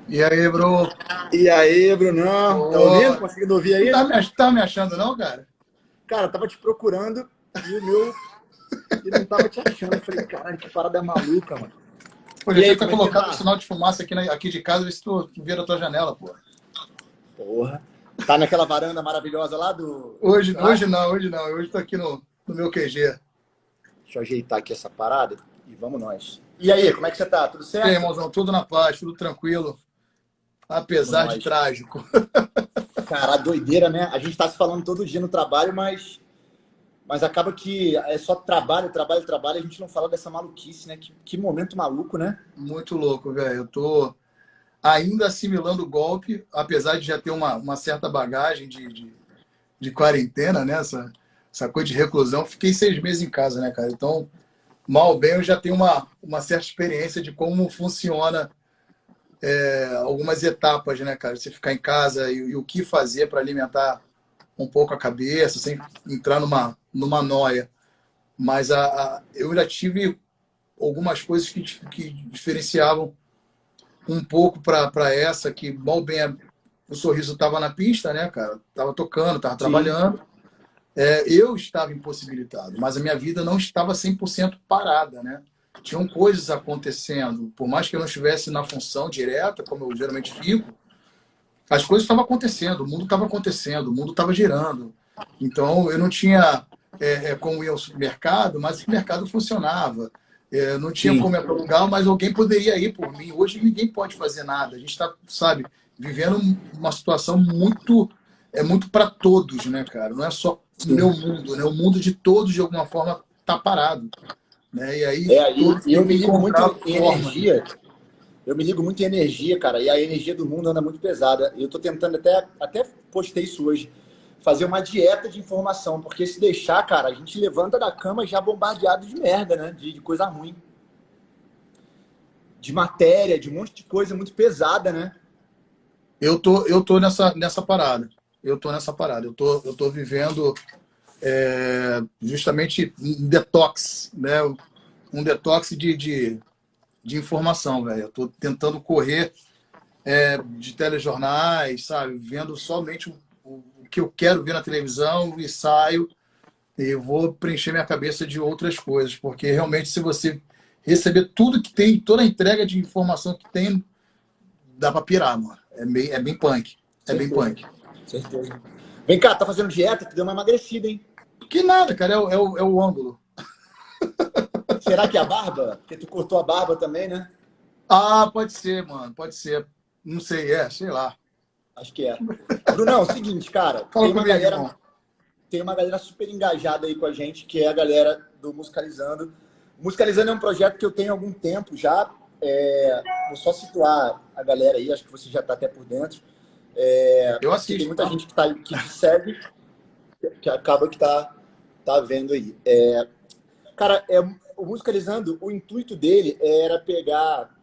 E aí, bro? E aí, Brunão? Tá ouvindo? Ô, Conseguindo ouvir não aí? tá me achando, não, cara? Cara, tava te procurando e o meu. E não tava te achando. Eu falei, caralho, que parada maluca, mano. Pô, E deixa eu aí, até como é que você colocar o tá? sinal de fumaça aqui de casa, ver se tu vira a tua janela, pô. Porra. Tá naquela varanda maravilhosa lá do Hoje, hoje churrasco? não, hoje não. Hoje tô aqui no meu QG. Deixa eu ajeitar aqui essa parada e vamos nós. E aí, como é que você tá? Tudo E aí, certo? irmãozão, tudo na paz, tudo tranquilo, Vamos apesar de nós. trágico. Cara, doideira, né? A gente tá se falando todo dia no trabalho, mas acaba que é só trabalho, trabalho, trabalho. A gente não fala dessa maluquice, né? Que momento maluco, né? Muito louco, velho. Eu tô ainda assimilando o golpe, apesar de já ter uma certa bagagem de quarentena, né? Essa coisa de reclusão. Fiquei 6 meses em casa, né, cara? Então, mal ou bem, eu já tenho uma certa experiência de como funciona algumas etapas, né, cara? Você ficar em casa e o que fazer para alimentar um pouco a cabeça, sem entrar numa noia. Mas eu já tive algumas coisas que diferenciavam um pouco para essa, que mal bem o sorriso estava na pista, né, cara? Tava tocando, tava Sim, trabalhando. Eu estava impossibilitado, mas a minha vida não estava 100% parada, né? Tinham coisas acontecendo, por mais que eu não estivesse na função direta, como eu geralmente fico, as coisas estavam acontecendo, o mundo estava acontecendo, o mundo estava girando. Então, eu não tinha como ir ao supermercado, mas o mercado funcionava. Não tinha sim. como ir para o lugar, mas alguém poderia ir por mim. Hoje ninguém pode fazer nada. A gente está, sabe, vivendo uma situação muito para todos, né, cara? Não é só o meu Sim. mundo, né? O mundo de todos, de alguma forma, está parado. Né? E aí É, todos e têm eu que me ligo encontrar muito em formas. energia. Eu me ligo muito em energia, cara. E a energia do mundo anda muito pesada. E eu tô tentando até postei isso hoje, fazer uma dieta de informação. Porque se deixar, cara, a gente levanta da cama já bombardeado de merda, né? De coisa ruim. De matéria, de um monte de coisa muito pesada, né? Eu tô nessa parada. Eu tô nessa parada. Eu tô vivendo justamente um detox, né? Um detox de informação, velho. Eu tô tentando correr de telejornais, sabe? Vendo somente o que eu quero ver na televisão e saio e vou preencher minha cabeça de outras coisas, porque realmente se você receber tudo que tem, toda a entrega de informação que tem, dá pra pirar, mano. É bem punk. É bem Certeza, punk. certeza. Vem cá, tá fazendo dieta? Tu deu uma emagrecida, hein? Que nada, cara, é o ângulo. Será que é a barba? Porque tu cortou a barba também, né? Ah, pode ser, mano, pode ser. Não sei, sei lá. Acho que é. Brunão, é o seguinte, cara, Fala comigo, irmão. tem uma galera super engajada aí com a gente, que é a galera do Musicalizando. Musicalizando é um projeto que eu tenho há algum tempo já. Vou só situar a galera aí, acho que você já está até por dentro. Eu Porque tem assisto, muita tá? gente que te segue, que acaba que tá vendo aí. Cara, o Musicalizando, o intuito dele era pegar,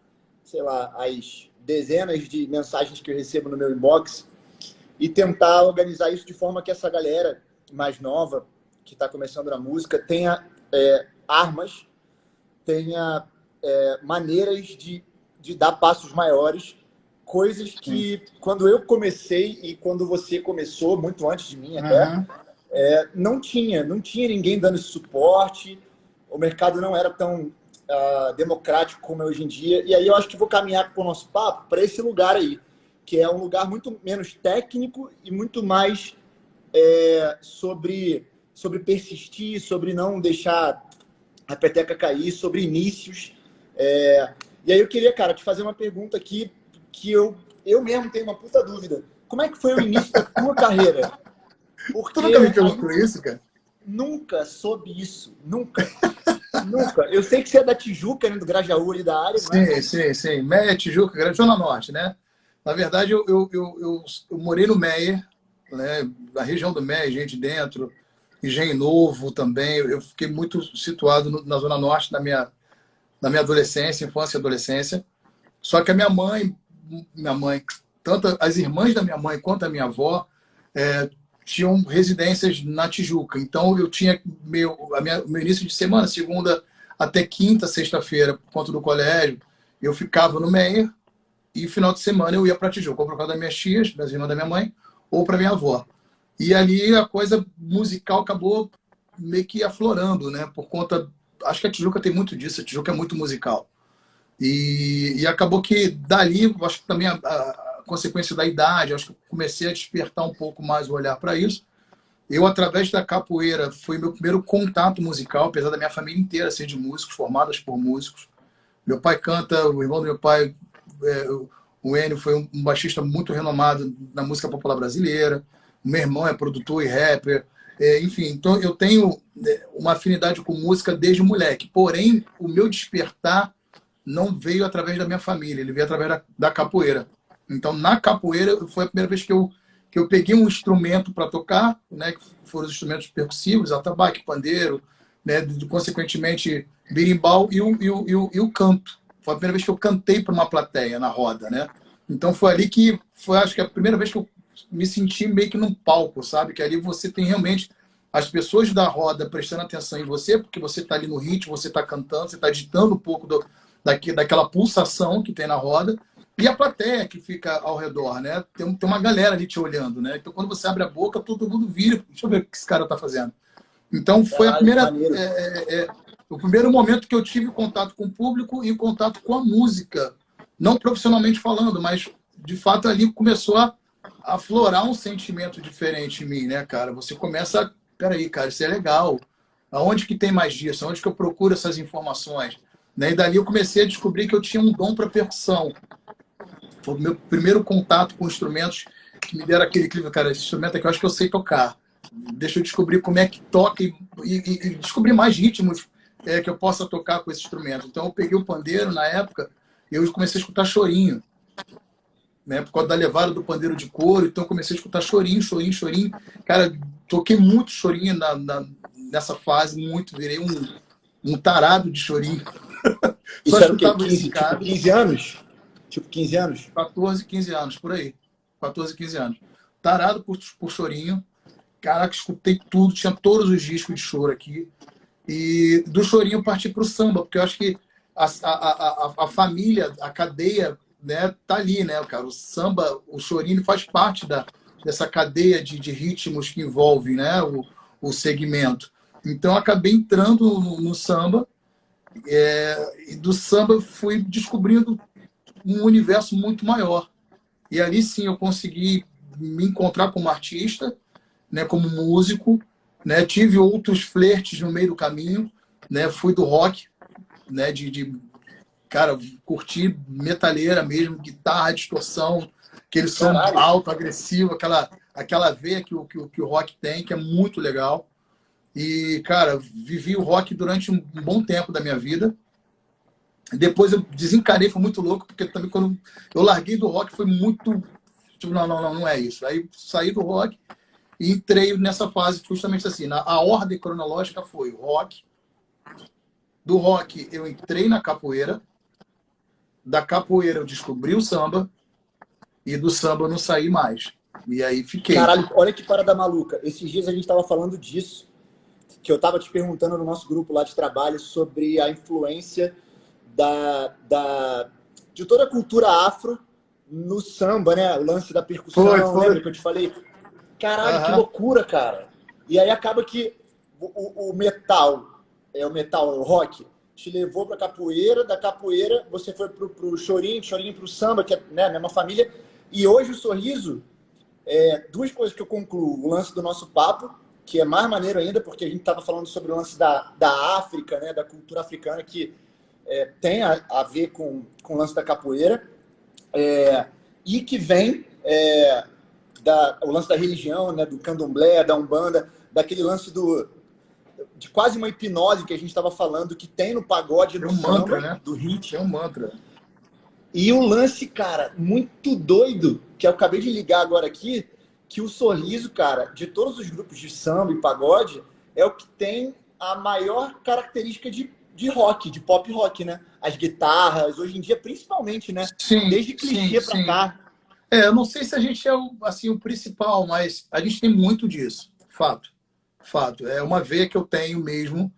sei lá, as dezenas de mensagens que eu recebo no meu inbox e tentar organizar isso de forma que essa galera mais nova, que está começando na música, tenha armas, tenha maneiras de dar passos maiores, coisas Sim. que, quando eu comecei e quando você começou, muito antes de mim até, Uhum. não tinha ninguém dando esse suporte, o mercado não era tão democrático como é hoje em dia, e aí eu acho que vou caminhar com o nosso papo para esse lugar aí, que é um lugar muito menos técnico e muito mais sobre persistir, sobre não deixar a peteca cair, sobre inícios. E aí eu queria, cara, te fazer uma pergunta aqui que eu mesmo tenho uma puta dúvida. Como é que foi o início da tua carreira? Tu nunca me Porque a perguntou gente isso, cara? nunca soube isso. Nunca. Nunca. Eu sei que você é da Tijuca, né, do Grajaú ali da área, não é? Sim, sim, sim. Meia, Tijuca, Grande Zona Norte, né? Na verdade, eu morei no Meier, né? Na região do Meier, gente dentro, Engenho Novo também. Eu fiquei muito situado na Zona Norte na minha adolescência, infância e adolescência. Só que a minha mãe, tanto as irmãs da minha mãe quanto a minha avó, tinham residências na Tijuca. Então eu tinha meu início de semana, segunda até quinta, sexta-feira, por conta do colégio, eu ficava no Meier, e final de semana eu ia para Tijuca, ou para casa das minhas tias, das irmãs da minha mãe, ou para minha avó. E ali a coisa musical acabou meio que aflorando, né? Por conta. Acho que a Tijuca tem muito disso, a Tijuca é muito musical. E acabou que dali, acho que também a consequência da idade, acho que eu comecei a despertar um pouco mais o olhar para isso. Eu, através da capoeira, foi meu primeiro contato musical, apesar da minha família inteira ser de músicos, formadas por músicos. Meu pai canta, o irmão do meu pai, o Enio, foi um baixista muito renomado na música popular brasileira. O meu irmão é produtor e rapper. Enfim, então eu tenho uma afinidade com música desde moleque. Porém, o meu despertar não veio através da minha família, ele veio através da capoeira. Então, na capoeira, foi a primeira vez que eu peguei um instrumento para tocar, né, que foram os instrumentos percussivos, atabaque, pandeiro, né, consequentemente, berimbau e o canto. Foi a primeira vez que eu cantei para uma plateia na roda, né? Então, foi ali que foi, acho que a primeira vez que eu me senti meio que num palco, sabe? Que ali você tem realmente as pessoas da roda prestando atenção em você, porque você está ali no ritmo, você está cantando, você está ditando um pouco daquela pulsação que tem na roda, e a plateia que fica ao redor, né? Tem uma galera ali te olhando, né? Então, quando você abre a boca, todo mundo vira. Deixa eu ver o que esse cara está fazendo. Então, foi a Caralho, primeira, maneiro. o primeiro momento que eu tive contato com o público e contato com a música. Não profissionalmente falando, mas, de fato, ali começou a aflorar um sentimento diferente em mim, né, cara? Você começa a... Peraí, cara, isso é legal. Aonde que tem mais disso? Aonde que eu procuro essas informações? Né? E dali eu comecei a descobrir que eu tinha um dom para percussão. Foi o meu primeiro contato com instrumentos que me deram aquele clima, cara, esse instrumento aqui eu acho que eu sei tocar. Deixa eu descobrir como é que toca e descobrir mais ritmos que eu possa tocar com esse instrumento. Então eu peguei o pandeiro na época e eu comecei a escutar chorinho, né, por causa da levada do pandeiro de couro. Então eu comecei a escutar chorinho, chorinho, chorinho. Cara, toquei muito chorinho nessa fase, muito. Virei um tarado de chorinho. Só Isso era o quê? escutava esse 15, tipo cara. 15 anos? Tipo 15 anos? 14, 15 anos, por aí. 14, 15 anos. Tarado por chorinho. Caraca, escutei tudo, tinha todos os discos de choro aqui. E do chorinho eu parti para o samba, porque eu acho que a família, a cadeia, né, tá ali, né, cara? O samba, o chorinho faz parte dessa cadeia de ritmos que envolve, né, o segmento. Então eu acabei entrando no samba, e do samba fui descobrindo um universo muito maior. E ali sim eu consegui me encontrar como artista, né, como músico, né, tive outros flertes no meio do caminho, né, fui do rock, né, cara, curtir metaleira mesmo, guitarra, distorção, aquele som Caralho. alto, agressivo, aquela veia que o rock tem, que é muito legal. E, cara, vivi o rock durante um bom tempo da minha vida. Depois eu desencanei, foi muito louco, porque também quando eu larguei do rock foi muito... Tipo, não é isso. Aí saí do rock e entrei nessa fase justamente assim. A ordem cronológica foi o rock. Do rock eu entrei na capoeira. Da capoeira eu descobri o samba. E do samba eu não saí mais. E aí fiquei. Caralho, olha que parada maluca. Esses dias a gente tava falando disso, que eu tava te perguntando no nosso grupo lá de trabalho sobre a influência de toda a cultura afro no samba, né? O lance da percussão, Foi. lembra que eu te falei? Caralho, que loucura, cara. E aí acaba que o metal, o rock, te levou pra capoeira, da capoeira você foi pro chorinho, chorinho pro samba, que é, né, a mesma família. E hoje o Sorriso, duas coisas que eu concluo. O lance do nosso papo, que é mais maneiro ainda, porque a gente estava falando sobre o lance da África, né, da cultura africana, que tem a ver com o lance da capoeira, e que vem o lance da religião, né, do candomblé, da umbanda, daquele lance de quase uma hipnose que a gente estava falando, que tem no pagode, no samba, mantra, né? do hit. É um mantra. E um lance, cara, muito doido, que eu acabei de ligar agora aqui, que o Sorriso, cara, de todos os grupos de samba e pagode, é o que tem a maior característica de rock, de pop rock, né? As guitarras, hoje em dia, principalmente, né? Sim, Desde clichê pra cá. Eu não sei se a gente é o principal, mas a gente tem muito disso. Fato. Fato. É uma veia que eu tenho mesmo.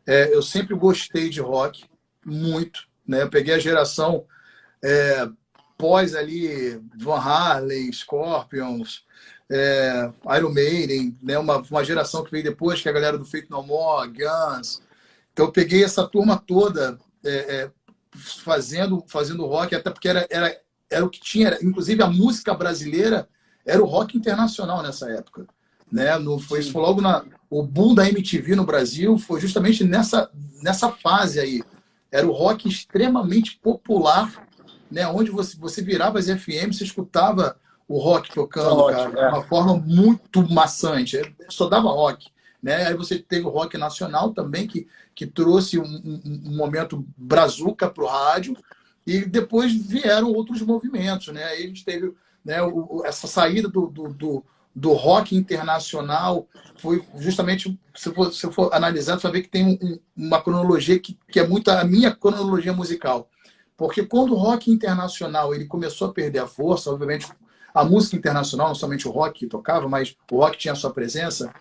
Eu sempre gostei de rock, muito. Né? Eu peguei a geração pós ali Van Halen, Scorpions, Iron Maiden, né? Uma geração que veio depois, que é a galera do Faith No More, Guns. Então eu peguei essa turma toda fazendo rock, até porque era o que tinha, inclusive a música brasileira era o rock internacional nessa época. Né? Isso foi logo o boom da MTV no Brasil, foi justamente nessa fase aí. Era o rock extremamente popular, né? Onde você virava as FM, você escutava o rock tocando, cara, de uma forma muito maçante. Só dava rock. Né? Aí você teve o rock nacional também, que trouxe um momento brazuca para o rádio, e depois vieram outros movimentos. Né? Aí a gente teve, né, essa saída do rock internacional, foi justamente, se eu for analisar, você vai ver que tem uma cronologia que é muito a minha cronologia musical. Porque quando o rock internacional ele começou a perder a força, obviamente a música internacional, não somente o rock que tocava, mas o rock tinha a sua presença,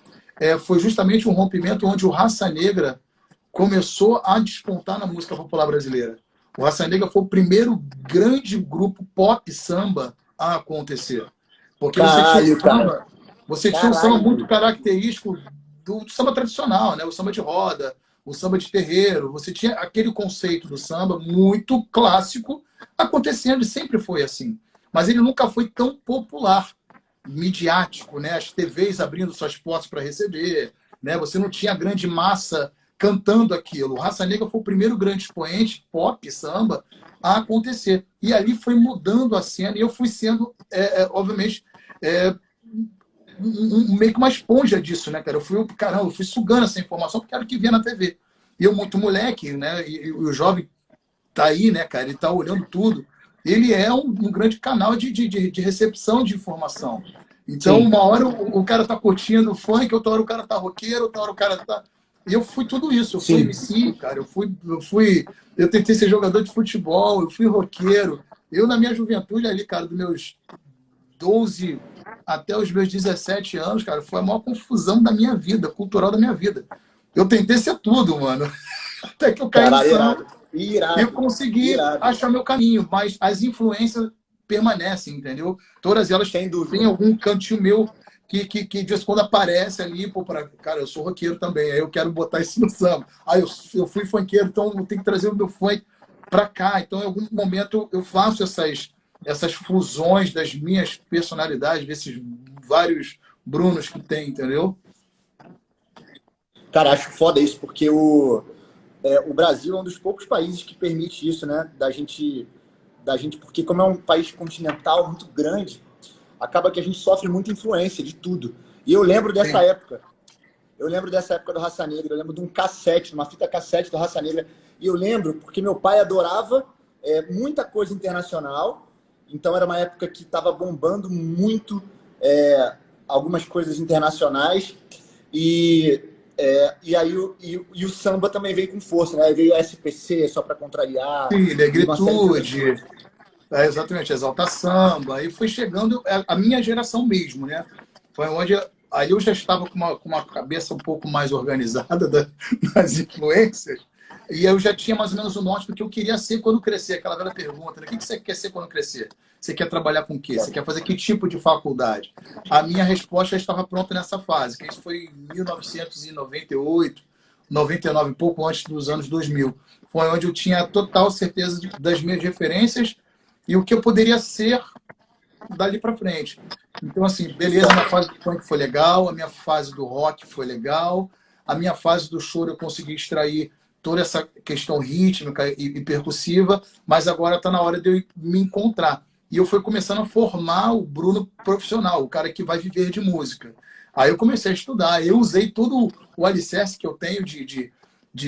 foi justamente um rompimento onde o Raça Negra começou a despontar na música popular brasileira. O Raça Negra foi o primeiro grande grupo pop samba a acontecer. Porque você tinha um samba muito característico do samba tradicional, né? O samba de roda, o samba de terreiro. Você tinha aquele conceito do samba muito clássico acontecendo, e sempre foi assim. Mas ele nunca foi tão popular, midiático, né? As TVs abrindo suas portas para receber, né? Você não tinha grande massa cantando aquilo. O Raça Negra foi o primeiro grande expoente pop, samba, a acontecer. E ali foi mudando a cena, e eu fui sendo, obviamente, meio que uma esponja disso, né, cara? Eu fui sugando essa informação porque era o que via na TV. E eu, muito moleque, né? E o jovem tá aí, né, cara? Ele tá olhando tudo. Ele é um grande canal de recepção de informação. Então, sim, uma hora o cara tá curtindo funk, outra hora o cara tá roqueiro, outra hora o cara tá... E eu fui tudo isso. Eu fui MC, cara. Eu tentei ser jogador de futebol, eu fui roqueiro. Eu, na minha juventude ali, cara, dos meus 12 até os meus 17 anos, cara, foi a maior confusão da minha vida, cultural da minha vida. Eu tentei ser tudo, mano. Até que eu caí no samba. E eu consegui achar meu caminho, mas as influências permanecem, entendeu? Todas elas têm algum cantinho meu que de vez em quando aparece ali, cara, eu sou roqueiro também, aí eu quero botar isso no samba. Aí eu fui funkeiro, então eu tenho que trazer o meu funk para cá. Então, em algum momento, eu faço essas fusões das minhas personalidades, desses vários Brunos que tem, entendeu? Cara, acho foda isso, porque o Brasil é um dos poucos países que permite isso, né? Da gente, porque como é um país continental muito grande, acaba que a gente sofre muita influência de tudo. E eu lembro dessa época. Eu lembro dessa época do Raça Negra. Eu lembro de um cassete, uma fita cassete do Raça Negra. E eu lembro porque meu pai adorava muita coisa internacional. Então era uma época que estava bombando muito algumas coisas internacionais. E aí o samba também veio com força, né? Aí veio o SPC, só para contrariar. Sim, Negritude. Exatamente, Exalta Samba. Aí foi chegando a minha geração mesmo, né? Foi onde aí eu já estava com uma cabeça um pouco mais organizada das influências, e eu já tinha mais ou menos o norte do que eu queria ser quando crescer. Aquela velha pergunta, né? O que você quer ser quando crescer? Você quer trabalhar com o quê? Você quer fazer que tipo de faculdade? A minha resposta já estava pronta nessa fase, que isso foi em 1998, 99, pouco antes dos anos 2000. Foi onde eu tinha total certeza das minhas referências e o que eu poderia ser dali para frente. Então, assim, beleza, a minha fase do funk foi legal, a minha fase do rock foi legal, a minha fase do choro eu consegui extrair toda essa questão rítmica e percussiva, mas agora está na hora de eu me encontrar. E eu fui começando a formar o Bruno profissional, o cara que vai viver de música. Aí eu comecei a estudar, eu usei todo o alicerce que eu tenho de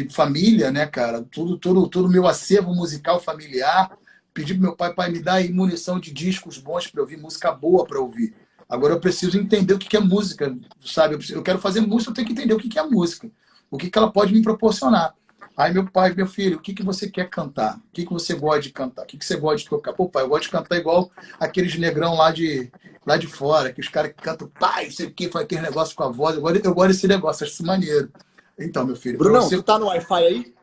família, né, cara? Todo o meu acervo musical familiar. Pedi pro meu pai me dar aí munição de discos bons para ouvir, música boa para ouvir. Agora eu preciso entender o que é música, sabe? Eu quero fazer música, eu tenho que entender o que é música. O que ela pode me proporcionar. Aí meu pai, meu filho, o que você quer cantar? O que você gosta de cantar? O que você gosta de tocar? Pô, pai, eu gosto de cantar igual aqueles negrão lá de fora, que os caras que cantam, pai, sei o que, faz aquele negócio com a voz. Eu gosto desse negócio, acho isso maneiro. Então, meu filho... Bruno, você tá no Wi-Fi aí?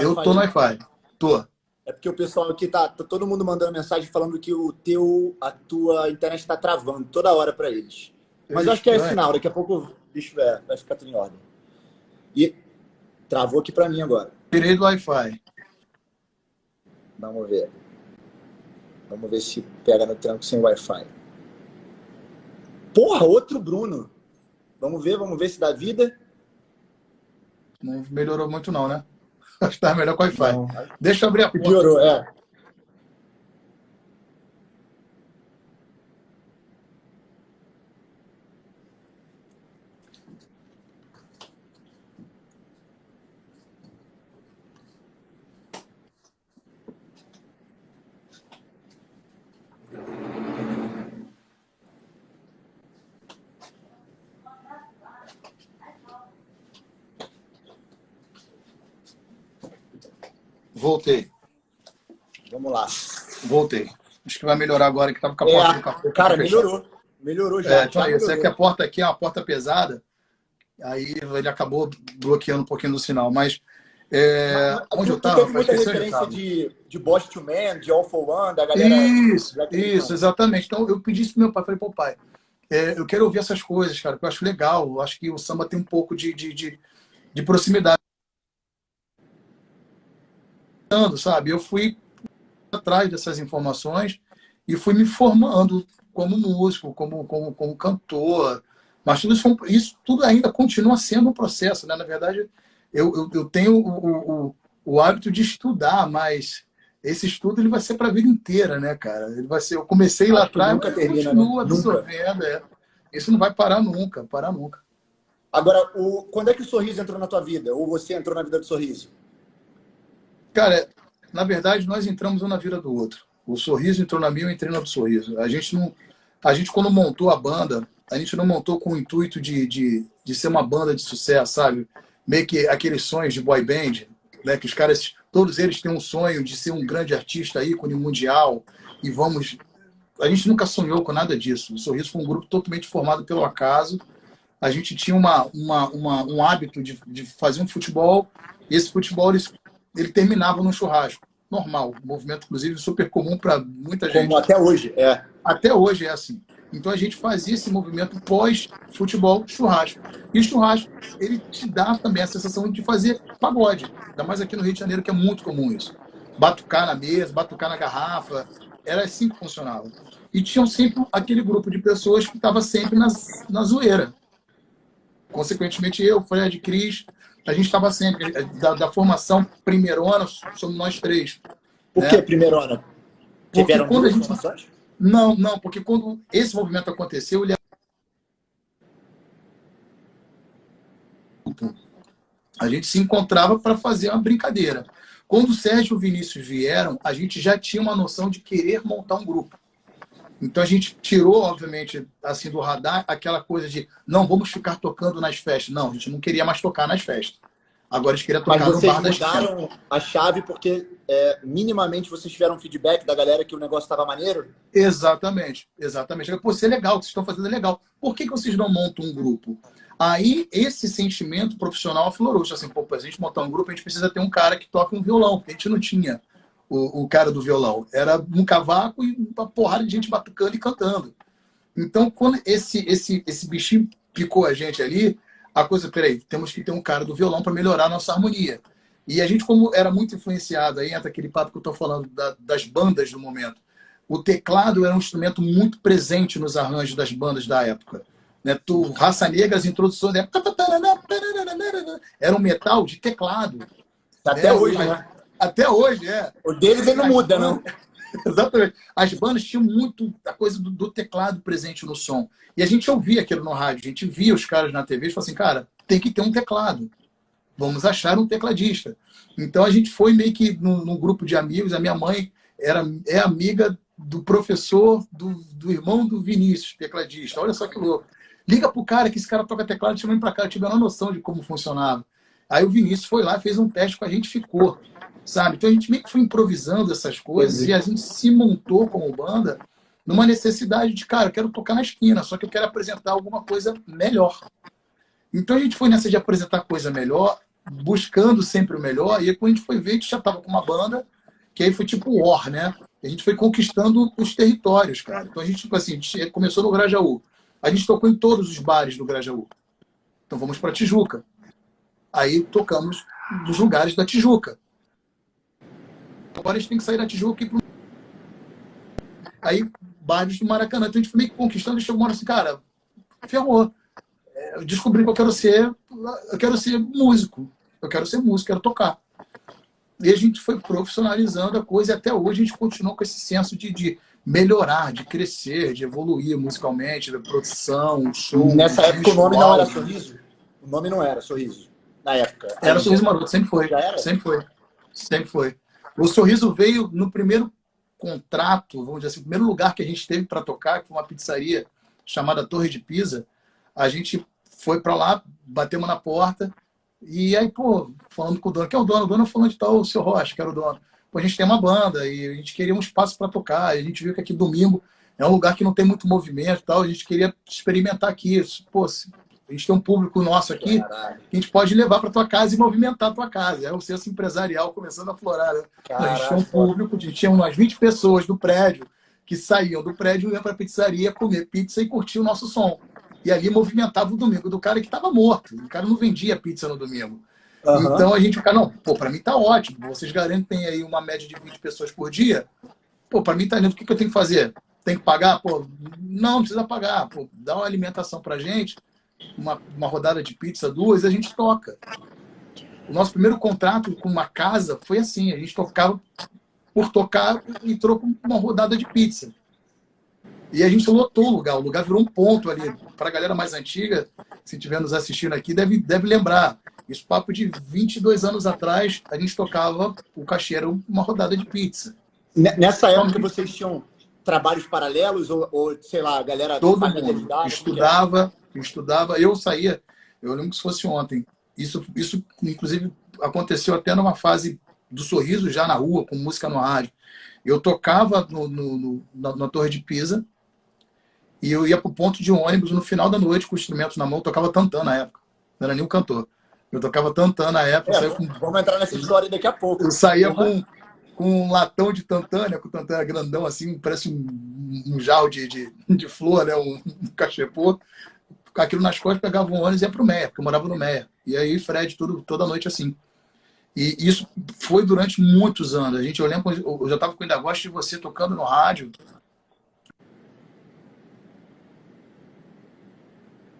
Eu tô no Wi-Fi. Tô. É porque o pessoal aqui tá todo mundo mandando mensagem falando que a tua internet está travando toda hora para eles. É Mas eu acho que é estranho. sinal, daqui a pouco o bicho vai ficar tudo em ordem. E travou aqui para mim agora. Tirei do Wi-Fi. Vamos ver. Vamos ver se pega no tranco sem Wi-Fi. Porra, outro Bruno. Vamos ver se dá vida. Não melhorou muito não, né? Acho que tá melhor com o Wi-Fi. Não. Deixa eu abrir a porta. Piorou, é. Voltei. Vamos lá. Voltei. Acho que vai melhorar agora que tava com a porta do café. Cara, melhorou. Melhorou já. Então já é isso. É melhorou. que a porta aqui é uma porta pesada. Aí ele acabou bloqueando um pouquinho do sinal. Mas onde eu estava? Teve muita referência de Boss to Man, de All for One, da galera. Isso, exatamente. Então eu pedi isso pro meu pai. Falei, pô, pai, eu quero ouvir essas coisas, cara, que eu acho legal. Eu acho que o samba tem um pouco de proximidade. Sabe? Eu fui atrás dessas informações e fui me formando como músico, como cantor. Mas isso tudo ainda continua sendo um processo, né? Na verdade, eu tenho o hábito de estudar, mas esse estudo ele vai ser para a vida inteira, né, cara? Ele vai ser, eu comecei lá atrás, nunca mas termina, eu continuo né? absorvendo. Isso não vai parar nunca, parar nunca. Agora, quando é que o Sorriso entrou na tua vida? Ou você entrou na vida do Sorriso? Cara, na verdade, nós entramos um na vida do outro. O Sorriso entrou na minha, eu entrei na do Sorriso. A gente, quando montou a banda, a gente não montou com o intuito de ser uma banda de sucesso, sabe? Meio que aqueles sonhos de boy band, né? Que os caras, todos eles têm um sonho de ser um grande artista ícone mundial e vamos... A gente nunca sonhou com nada disso. O Sorriso foi um grupo totalmente formado pelo acaso. A gente tinha um hábito de fazer um futebol e esse futebol ele terminava num churrasco. Normal. Um movimento, inclusive, super comum para muita gente. Como até hoje, é. Até hoje é assim. Então a gente fazia esse movimento pós-futebol, churrasco. E churrasco, ele te dá também a sensação de fazer pagode. Ainda mais aqui no Rio de Janeiro, que é muito comum isso. Batucar na mesa, batucar na garrafa. Era assim que funcionava. E tinham sempre aquele grupo de pessoas que estava sempre na zoeira. Consequentemente, eu, Fred, Cris, a gente estava sempre. Da formação primeirona, somos nós três. Por que primeirona? Tiveram quando duas formações? Não, porque quando esse movimento aconteceu, a gente se encontrava para fazer uma brincadeira. Quando o Sérgio e o Vinícius vieram, a gente já tinha uma noção de querer montar um grupo. Então a gente tirou, obviamente, assim do radar, aquela coisa de não vamos ficar tocando nas festas. Não, a gente não queria mais tocar nas festas. Agora a gente queria tocar no bar da esquina. Mas vocês mudaram a chave porque minimamente vocês tiveram feedback da galera que o negócio estava maneiro? Exatamente. Pô, isso é legal, o que vocês estão fazendo é legal. Por que vocês não montam um grupo? Aí esse sentimento profissional aflorou. Assim, pô, pra gente montar um grupo, a gente precisa ter um cara que toque um violão, porque a gente não tinha o cara do violão. Era um cavaco e uma porrada de gente batucando e cantando. Então, quando esse bichinho picou a gente ali, a coisa, peraí, temos que ter um cara do violão para melhorar a nossa harmonia. E a gente, como era muito influenciado, aí entra aquele papo que eu estou falando das bandas do momento. O teclado era um instrumento muito presente nos arranjos das bandas da época. Né? Raça Negra, as introduções da época, era um metal de teclado. Até hoje, né? Até hoje, é. O deles ele não muda, não. Exatamente. As bandas tinham muito a coisa do teclado presente no som. E a gente ouvia aquilo no rádio, a gente via os caras na TV e falava assim, cara, tem que ter um teclado. Vamos achar um tecladista. Então a gente foi meio que num grupo de amigos. A minha mãe é amiga do professor do irmão do Vinícius, tecladista. Olha só que louco. Liga pro cara que esse cara toca teclado, chama ele pra cá. Eu tive uma noção de como funcionava. Aí o Vinícius foi lá, fez um teste com a gente, ficou. Sabe? Então a gente meio que foi improvisando essas coisas e a gente se montou como banda numa necessidade de, cara, eu quero tocar na esquina, só que eu quero apresentar alguma coisa melhor. Então a gente foi nessa de apresentar coisa melhor, buscando sempre o melhor, e aí quando a gente foi ver, a gente já estava com uma banda que aí foi tipo War, né? A gente foi conquistando os territórios, cara. Então a gente, tipo assim, a gente começou no Grajaú. A gente tocou em todos os bares do Grajaú. Então vamos para Tijuca. Aí tocamos nos lugares da Tijuca. Agora a gente tem que sair da Tijuca e ir pro... Aí, bares do Maracanã. Então a gente foi meio que conquistando e chegou uma hora assim, cara, ferrou. Eu descobri que eu quero ser músico. Eu quero ser músico, quero tocar. E a gente foi profissionalizando a coisa e até hoje a gente continua com esse senso de melhorar, de crescer, de evoluir musicalmente, da produção, show. Nessa época o nome não era Sorriso? O nome não era Sorriso, na época. Era Sorriso Maroto, sempre foi. Já era? Sempre foi. Sempre foi. O Sorriso veio no primeiro contrato, vamos dizer assim, o primeiro lugar que a gente teve para tocar, que foi uma pizzaria chamada Torre de Pisa. A gente foi para lá, batemos na porta, e aí, pô, falando com o dono, que é o dono falando de tal, o seu Rocha, que era o dono. Pô, a gente tem uma banda e a gente queria um espaço para tocar. E a gente viu que aqui domingo é um lugar que não tem muito movimento e tal. A gente queria experimentar aqui. Pô, a gente tem um público nosso aqui que a gente pode levar para tua casa e movimentar a tua casa. É o senso empresarial começando a florar. Né? A gente tinha um público, tinha umas 20 pessoas do prédio que saíam do prédio e iam para a pizzaria comer pizza e curtir o nosso som. E ali movimentava o domingo do cara que estava morto. O cara não vendia pizza no domingo. Uhum. Então a gente fica, não, pô, para mim tá ótimo. Vocês garantem aí uma média de 20 pessoas por dia. Pô, para mim tá lindo. O que eu tenho que fazer? Tem que pagar? Pô, não precisa pagar. Pô, dá uma alimentação pra gente, uma rodada de pizza, 2, e a gente toca. O nosso primeiro contrato com uma casa foi assim, a gente tocava por tocar e entrou com uma rodada de pizza. E a gente lotou o lugar virou um ponto ali. Para a galera mais antiga, se estiver nos assistindo aqui, deve lembrar. Isso papo de 22 anos atrás, a gente tocava, o cachê era uma rodada de pizza. Nessa época vocês tinham trabalhos paralelos ou sei lá, a galera... Todo mundo estudava. Eu saía, eu lembro que se fosse ontem. Isso inclusive, aconteceu até numa fase do Sorriso, já na rua, com música no rádio. Eu tocava na Torre de Pisa, e eu ia para o ponto de ônibus no final da noite com instrumentos na mão. Eu tocava tantã na época. Não era nem um cantor. Eu tocava tantã na época. Vamos entrar nessa história daqui a pouco. Eu saía com um latão de tantã, né? Com o tantã era grandão assim, parece um jarro de flor, né? Um cachepô. Com aquilo nas costas, pegava um ônibus e ia para o Meia, porque eu morava no Meia. E aí, Fred, toda noite assim. E isso foi durante muitos anos. Eu lembro, eu já estava com Ainda Gosto de Você tocando no rádio.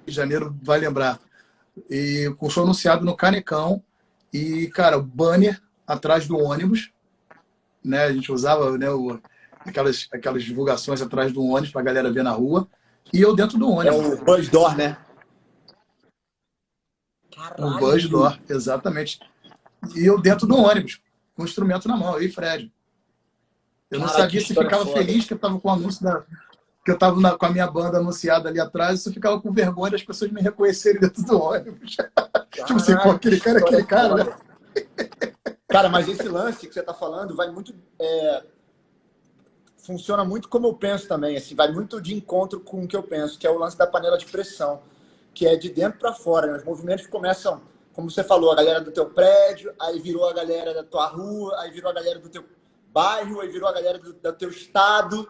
De Janeiro vai lembrar. E com o show anunciado no Canecão. E, cara, o banner atrás do ônibus. Né? A gente usava, né, aquelas divulgações atrás do ônibus para a galera ver na rua. E eu dentro do ônibus. É o Buzz Door, né? O Buzz Door, exatamente. E eu dentro do ônibus, com o instrumento na mão, eu e Fred. Eu não sabia se ficava feliz que eu estava com o anúncio que eu estava com a minha banda anunciada ali atrás, se eu ficava com vergonha das pessoas me reconhecerem dentro do ônibus. Tipo assim, pô, aquele cara, né? Cara, mas esse lance que você está falando vai muito... funciona muito como eu penso também, assim, vai muito de encontro com o que eu penso, que é o lance da panela de pressão, que é de dentro para fora, né? Os movimentos começam, como você falou, a galera do teu prédio, aí virou a galera da tua rua, aí virou a galera do teu bairro, aí virou a galera do teu estado.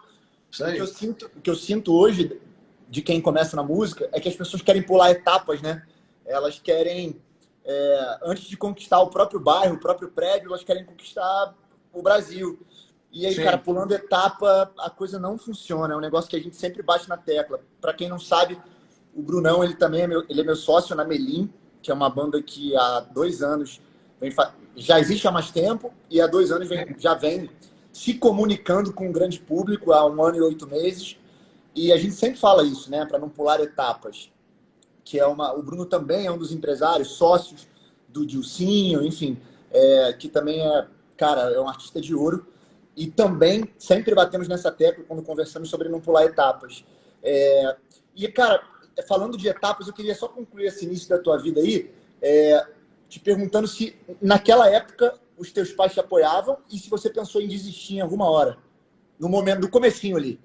O que eu sinto hoje de quem começa na música é que as pessoas querem pular etapas, né? Elas querem, antes de conquistar o próprio bairro, o próprio prédio, elas querem conquistar o Brasil. E aí, cara, pulando etapa, a coisa não funciona. É um negócio que a gente sempre bate na tecla. Para quem não sabe, o Brunão, ele também é meu sócio na Melim, que é uma banda que há 2 anos já existe há mais tempo e há 2 anos já vem se comunicando com um grande público há 1 ano e 8 meses. E a gente sempre fala isso, né? Para não pular etapas. O Bruno também é um dos empresários, sócios do Dilcinho, enfim, que também é um artista de ouro. E também sempre batemos nessa tecla quando conversamos sobre não pular etapas. E, cara, falando de etapas, eu queria só concluir esse início da tua vida aí, te perguntando se naquela época os teus pais te apoiavam e se você pensou em desistir em alguma hora, no momento do comecinho ali.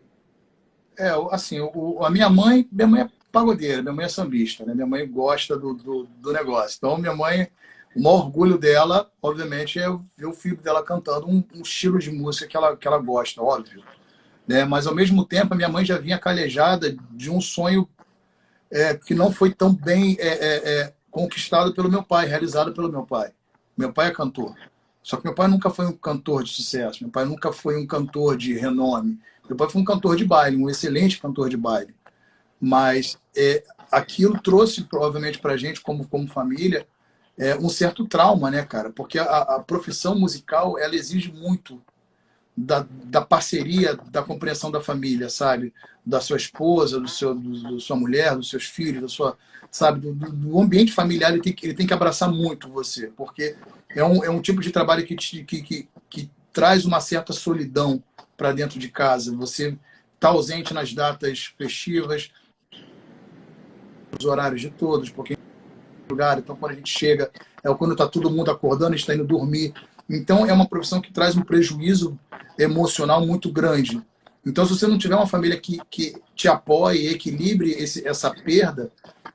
Assim, a minha mãe é pagodeira, minha mãe é sambista, né? Minha mãe gosta do negócio. Então, minha mãe, o maior orgulho dela, obviamente, é ver o filho dela cantando um estilo de música que ela gosta, óbvio. Né? Mas, ao mesmo tempo, a minha mãe já vinha calejada de um sonho que não foi tão bem conquistado pelo meu pai, realizado pelo meu pai. Meu pai é cantor. Só que meu pai nunca foi um cantor de sucesso. Meu pai nunca foi um cantor de renome. Meu pai foi um cantor de baile, um excelente cantor de baile. Mas aquilo trouxe, provavelmente, para a gente, como família, um certo trauma, né, cara? Porque a profissão musical, ela exige muito da parceria, da compreensão da família, sabe? Da sua esposa, da sua mulher, dos seus filhos, da sua, sabe? Do ambiente familiar, ele tem que abraçar muito você, porque é um tipo de trabalho que traz uma certa solidão para dentro de casa. Você está ausente nas datas festivas, nos horários de todos, porque lugar, então quando a gente chega, quando está todo mundo acordando, a gente está indo dormir. Então é uma profissão que traz um prejuízo emocional muito grande. Então, se você não tiver uma família que te apoie e equilibre essa perda,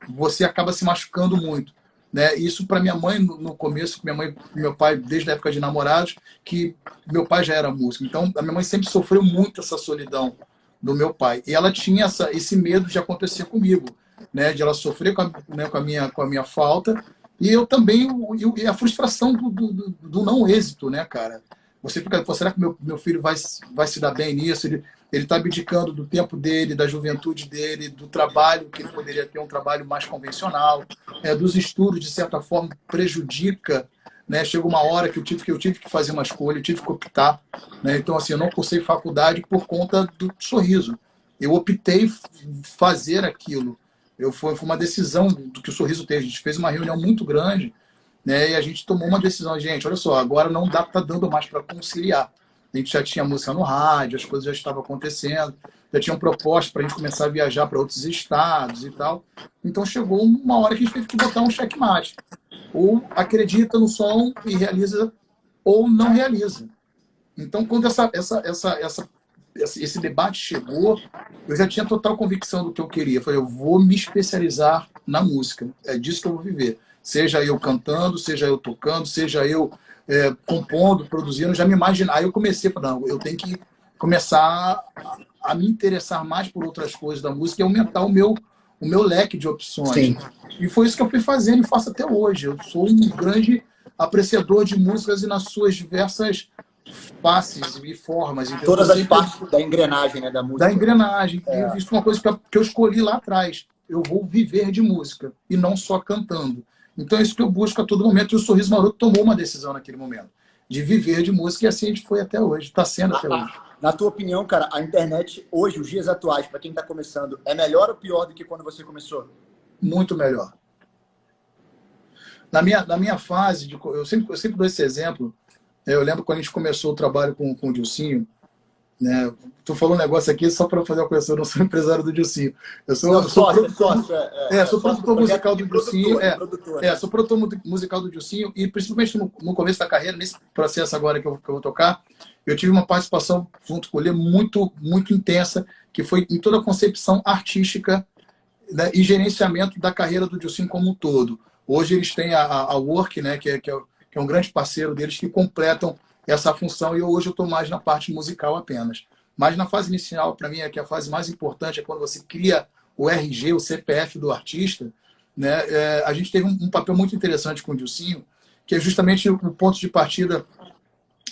você acaba se machucando muito. Né? Isso para minha mãe, no começo, minha mãe e meu pai, desde a época de namorados, que meu pai já era músico. Então, a minha mãe sempre sofreu muito essa solidão do meu pai. E ela tinha esse medo de acontecer comigo, né? De ela sofrer com a minha falta. E eu também, e a frustração do não êxito, né, cara? Você fica, pô, será que meu filho vai se dar bem nisso? Ele está abdicando do tempo dele, da juventude dele, do trabalho, que ele poderia ter um trabalho mais convencional, dos estudos, de certa forma, prejudica. Né? Chega uma hora que eu tive que fazer uma escolha, eu tive que optar. Né? Então, assim, eu não cursei faculdade por conta do Sorriso. Eu optei fazer aquilo. Foi uma decisão do que o Sorriso teve. A gente fez uma reunião muito grande, né? E a gente tomou uma decisão. Gente, olha só, agora não tá dando mais para conciliar. A gente já tinha música no rádio, as coisas já estavam acontecendo, já tinham propostas para a gente começar a viajar para outros estados e tal. Então chegou uma hora que a gente teve que botar um checkmate. Ou acredita no som e realiza, ou não realiza. Então, quando esse debate chegou, eu já tinha total convicção do que eu queria. Eu falei, eu vou me especializar na música. É disso que eu vou viver. Seja eu cantando, seja eu tocando, seja eu compondo, produzindo, já me imaginava. Aí eu comecei a falar, não, eu tenho que começar a me interessar mais por outras coisas da música e aumentar o meu leque de opções. Sim. E foi isso que eu fui fazendo e faço até hoje. Eu sou um grande apreciador de músicas e nas suas diversas faces e formas. Então, todas as partes da engrenagem, né, da música. Da engrenagem. E isso foi uma coisa que eu escolhi lá atrás. Eu vou viver de música e não só cantando. Então é isso que eu busco a todo momento. E o Sorriso Maroto tomou uma decisão naquele momento de viver de música e assim a gente foi até hoje. Está sendo até hoje. Na tua opinião, cara, a internet hoje, os dias atuais, para quem está começando, é melhor ou pior do que quando você começou? Muito melhor. Na minha fase, eu sempre dou esse exemplo. Eu lembro quando a gente começou o trabalho com o Dilcinho, né? Tu falou um negócio aqui só para fazer uma coisa, eu não sou empresário do Dilcinho. Eu sou sou produtor musical do Dilcinho. Sou produtor musical do Dilcinho e principalmente no começo da carreira, nesse processo agora que eu vou tocar, eu tive uma participação junto com ele muito, muito intensa, que foi em toda a concepção artística, né, e gerenciamento da carreira do Dilcinho como um todo. Hoje eles têm a Work, né, que é um grande parceiro deles, que completam essa função, e hoje eu estou mais na parte musical apenas. Mas na fase inicial, para mim, que é a fase mais importante, é quando você cria o RG, o CPF do artista, né? A gente teve um papel muito interessante com o Dilcinho, que é justamente o ponto de partida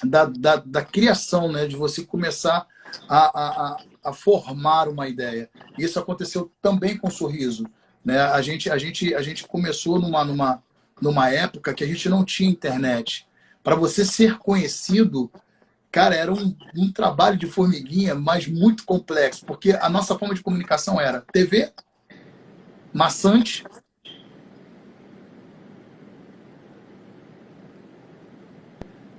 da criação, né? De você começar a formar uma ideia. Isso aconteceu também com o Sorriso. Né? A gente começou numa época que a gente não tinha internet. Para você ser conhecido, cara, era um trabalho de formiguinha, mas muito complexo, porque a nossa forma de comunicação era TV, maçante,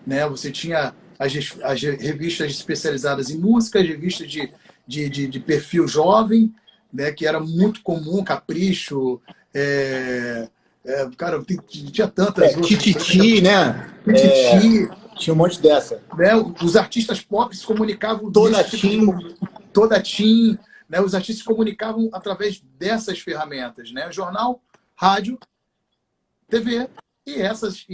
né? Você tinha as revistas especializadas em música, as revistas de perfil jovem, né? Que era muito comum, Capricho, cara, tinha tantas outras. Tititi, né? Tititi. Tinha um monte dessa. Né? Os artistas pop se comunicavam... Toda Tim. Né? Os artistas se comunicavam através dessas ferramentas. Né? Jornal, rádio, TV. e essas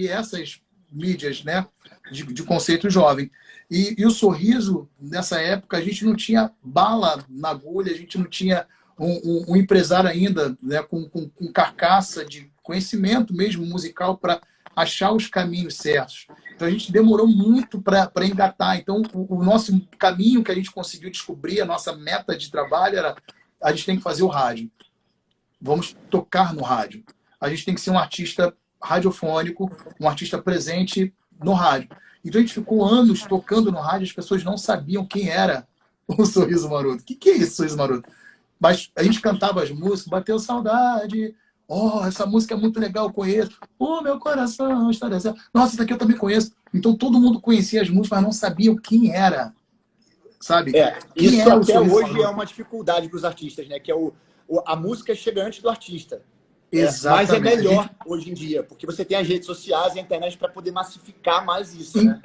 mídias, né, de conceito jovem. E o Sorriso, nessa época, a gente não tinha bala na agulha, a gente não tinha um empresário ainda, né, com carcaça de conhecimento mesmo musical para achar os caminhos certos. Então a gente demorou muito para engatar. Então o nosso caminho que a gente conseguiu descobrir, a nossa meta de trabalho era: a gente tem que fazer o rádio. Vamos tocar no rádio. A gente tem que ser um artista radiofônico, um artista presente no rádio. Então a gente ficou anos tocando no rádio, as pessoas não sabiam quem era o Sorriso Maroto. O que é isso, Sorriso Maroto? Mas a gente cantava as músicas, bateu saudade. Oh, essa música é muito legal, eu conheço. Oh, meu coração está deserto. Nossa, essa daqui eu também conheço. Então todo mundo conhecia as músicas, mas não sabia quem era. Sabe? Quem Isso é o até Sorriso hoje Maroto? é uma dificuldade para os artistas, né? Que é a música chega antes do artista. Mas é Exatamente. melhor hoje em dia, porque você tem as redes sociais e a internet para poder massificar mais isso, né?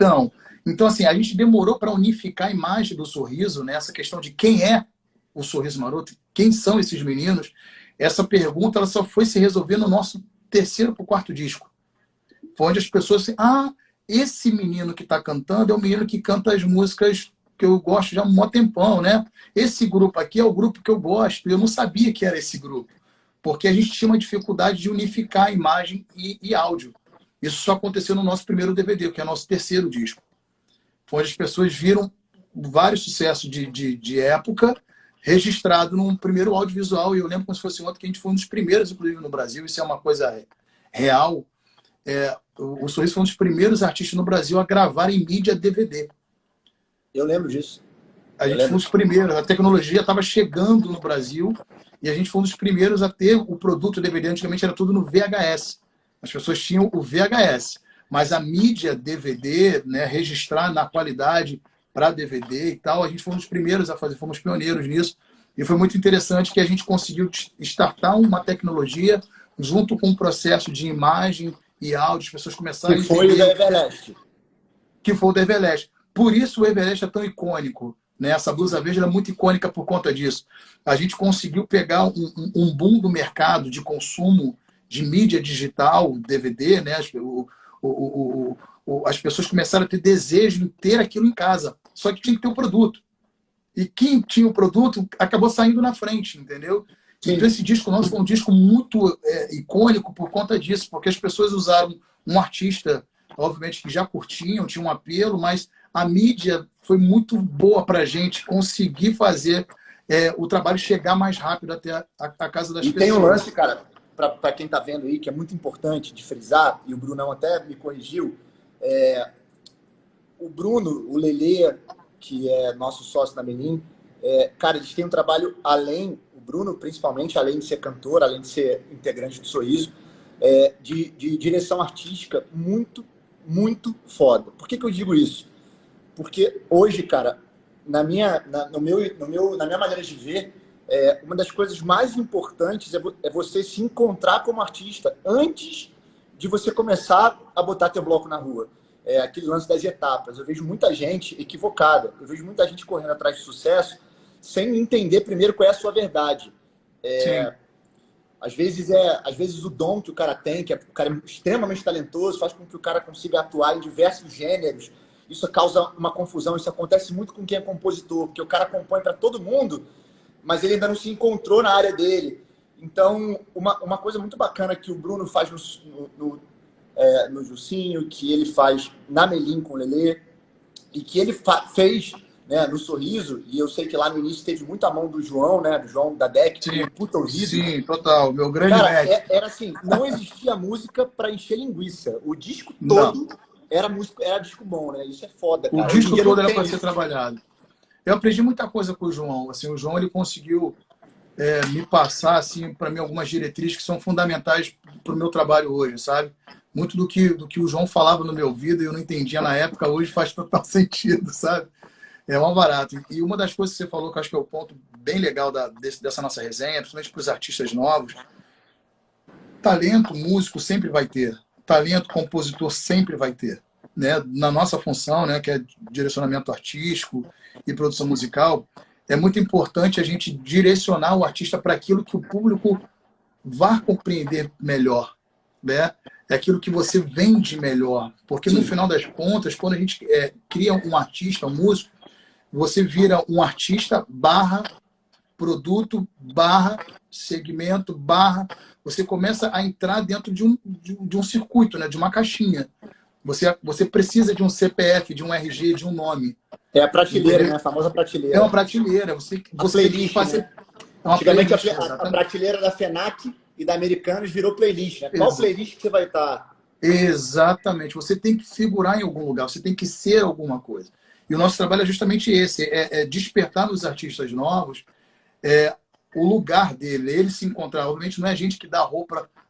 Então, assim, a gente demorou para unificar a imagem do Sorriso, né? Essa questão de quem é o Sorriso Maroto, quem são esses meninos. Essa pergunta ela só foi se resolver no nosso terceiro para o quarto disco. Foi onde as pessoas assim, esse menino que está cantando é o menino que canta as músicas que eu gosto já há um tempão, né? Esse grupo aqui é o grupo que eu gosto. Eu não sabia que era esse grupo, porque a gente tinha uma dificuldade de unificar a imagem e áudio. Isso só aconteceu no nosso primeiro DVD, que é o nosso terceiro disco. Foi onde as pessoas viram vários sucessos de época registrado num primeiro audiovisual. E eu lembro como se fosse ontem que a gente foi um dos primeiros, inclusive, no Brasil. Isso é uma coisa real. O Sorriso foi um dos primeiros artistas no Brasil a gravar em mídia DVD. Eu lembro disso. A gente foi um dos primeiros. A tecnologia estava chegando no Brasil e a gente foi um dos primeiros a ter o produto DVD. Antigamente era tudo no VHS. As pessoas tinham o VHS. Mas a mídia DVD, né, registrar na qualidade para DVD e tal, a gente foi um dos primeiros a fazer, fomos pioneiros nisso. E foi muito interessante que a gente conseguiu startar uma tecnologia junto com um processo de imagem e áudio. As pessoas começaram a entender. Que foi o da Everlast. Que foi o da Everlast. Por isso o Everlast é tão icônico. Né? Essa blusa verde é muito icônica por conta disso. A gente conseguiu pegar um boom do mercado de consumo de mídia digital, DVD, né? As pessoas começaram a ter desejo de ter aquilo em casa. Só que tinha que ter o produto. E quem tinha o produto acabou saindo na frente, entendeu? Sim. Então esse disco nosso foi um disco muito icônico por conta disso, porque as pessoas usaram um artista, obviamente, que já curtiam, tinha um apelo, mas a mídia foi muito boa para a gente conseguir fazer o trabalho chegar mais rápido até a casa das pessoas. E tem um lance, cara, para quem está vendo aí, que é muito importante de frisar, e o Brunão até me corrigiu, o Bruno, o Lelê, que é nosso sócio na Melim, cara, eles têm um trabalho além, o Bruno principalmente, além de ser cantor, além de ser integrante do Sorriso, de direção artística muito, muito foda. Por que eu digo isso? Porque hoje, cara, na minha maneira de ver, uma das coisas mais importantes é você se encontrar como artista antes de você começar a botar teu bloco na rua. Aquele lance das etapas. Eu vejo muita gente equivocada. Eu vejo muita gente correndo atrás de sucesso sem entender primeiro qual é a sua verdade. Às vezes o dom que o cara tem, que o cara é extremamente talentoso, faz com que o cara consiga atuar em diversos gêneros. Isso causa uma confusão. Isso acontece muito com quem é compositor, porque o cara compõe para todo mundo, mas ele ainda não se encontrou na área dele. Então, uma coisa muito bacana que o Bruno faz no Jucinho, que ele faz na Melim com o Lelê, e que ele fez, né, no Sorriso, e eu sei que lá no início teve muita mão do João, né, do João da DEC, que é puta ouvido. Sim, total, meu grande cara, era assim, não existia música para encher linguiça. O disco todo era disco bom, né? Isso é foda, cara. O disco todo era para ser trabalhado. Eu aprendi muita coisa com o João. Assim, o João ele conseguiu me passar, assim, para mim, algumas diretrizes que são fundamentais para o meu trabalho hoje, sabe? Muito do que o João falava no meu ouvido e eu não entendia na época, hoje faz total sentido, sabe? É um barato. E uma das coisas que você falou, que eu acho que é o ponto bem legal dessa nossa resenha, principalmente para os artistas novos, talento músico sempre vai ter. Talento compositor sempre vai ter. Né? Na nossa função, né, que é direcionamento artístico e produção musical, é muito importante a gente direcionar o artista para aquilo que o público vá compreender melhor. né? É aquilo que você vende melhor. Porque no final das contas, quando a gente cria um artista, um músico, você vira um artista barra produto, barra segmento, barra... Você começa a entrar dentro de um circuito, né? De uma caixinha. Você precisa de um CPF, de um RG, de um nome. É a prateleira, Entendeu? né? A famosa prateleira. É uma prateleira. A Você tem que playlist, fazer... né? É uma Antigamente playlist, a prateleira da FENAC e da Americanas virou playlist, né? Qual playlist que você vai estar? Exatamente. Você tem que figurar em algum lugar, você tem que ser alguma coisa. E o nosso trabalho é justamente esse, é despertar nos artistas novos o lugar dele, ele se encontrar. Obviamente não é a gente que dá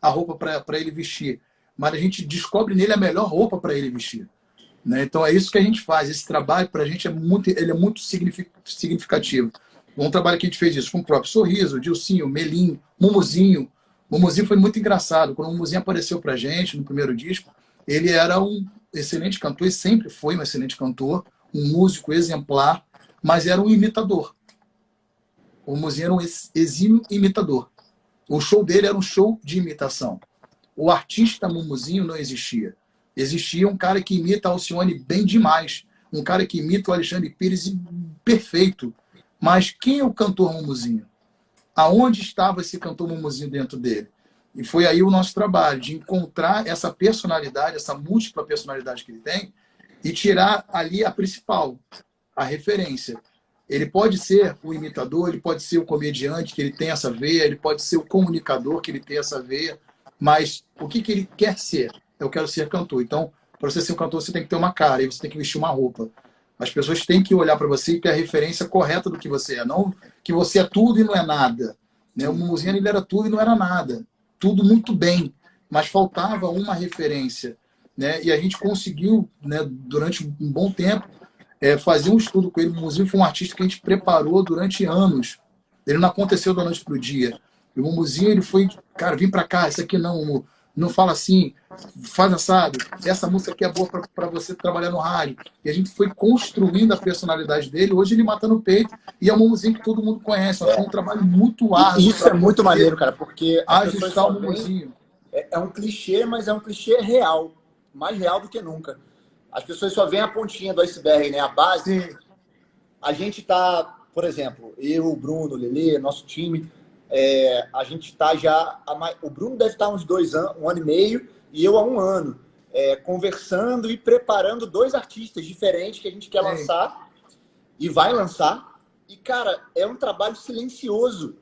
a roupa para ele vestir, mas a gente descobre nele a melhor roupa para ele vestir. Né? Então é isso que a gente faz. Esse trabalho para a gente ele é muito significativo. Um trabalho que a gente fez isso com o próprio Sorriso, Dilcinho, Melim, Mumuzinho. Mumuzinho foi muito engraçado. Quando o Mumuzinho apareceu para a gente no primeiro disco, ele era um excelente cantor, e sempre foi um excelente cantor, um músico exemplar, mas era um imitador. O Mumuzinho era um exímio imitador. O show dele era um show de imitação. O artista Mumuzinho não existia. Existia um cara que imita a Alcione bem demais. Um cara que imita o Alexandre Pires perfeito. Mas quem é o cantor Mumuzinho? Aonde estava esse cantor Mumuzinho dentro dele? E foi aí o nosso trabalho, de encontrar essa personalidade, essa múltipla personalidade que ele tem, e tirar ali a principal, a referência. Ele pode ser o imitador, ele pode ser o comediante, que ele tem essa veia, ele pode ser o comunicador, que ele tem essa veia, mas o que ele quer ser? Eu quero ser cantor. Então, para você ser um cantor, você tem que ter uma cara, e você tem que vestir uma roupa. As pessoas têm que olhar para você e ter a referência correta do que você é, não que você é tudo e não é nada. Né? O Mumuzinho, ele era tudo e não era nada. Tudo muito bem, mas faltava uma referência. Né? E a gente conseguiu, né, durante um bom tempo, fazer um estudo com ele. O Mumuzinho foi um artista que a gente preparou durante anos. Ele não aconteceu da noite para o dia. E o Mumuzinho, ele foi, cara, vem para cá, isso aqui não fala assim, faz assado, essa música aqui é boa para você trabalhar no rádio. E a gente foi construindo a personalidade dele. Hoje ele mata no peito e é um Mumuzinho que todo mundo conhece. Foi um trabalho muito árduo. E isso é muito maneiro, cara, porque as pessoas ajustar só o Mumuzinho. É um clichê, mas é um clichê real. Mais real do que nunca. As pessoas só veem a pontinha do iceberg, né? A base. Sim. A gente tá, por exemplo, eu, o Bruno, o Lelê, nosso time, a gente está já... O Bruno deve estar uns 2 anos, 1 ano e meio, e eu há 1 ano, conversando e preparando 2 artistas diferentes que a gente quer lançar e vai lançar. E, cara, é um trabalho silencioso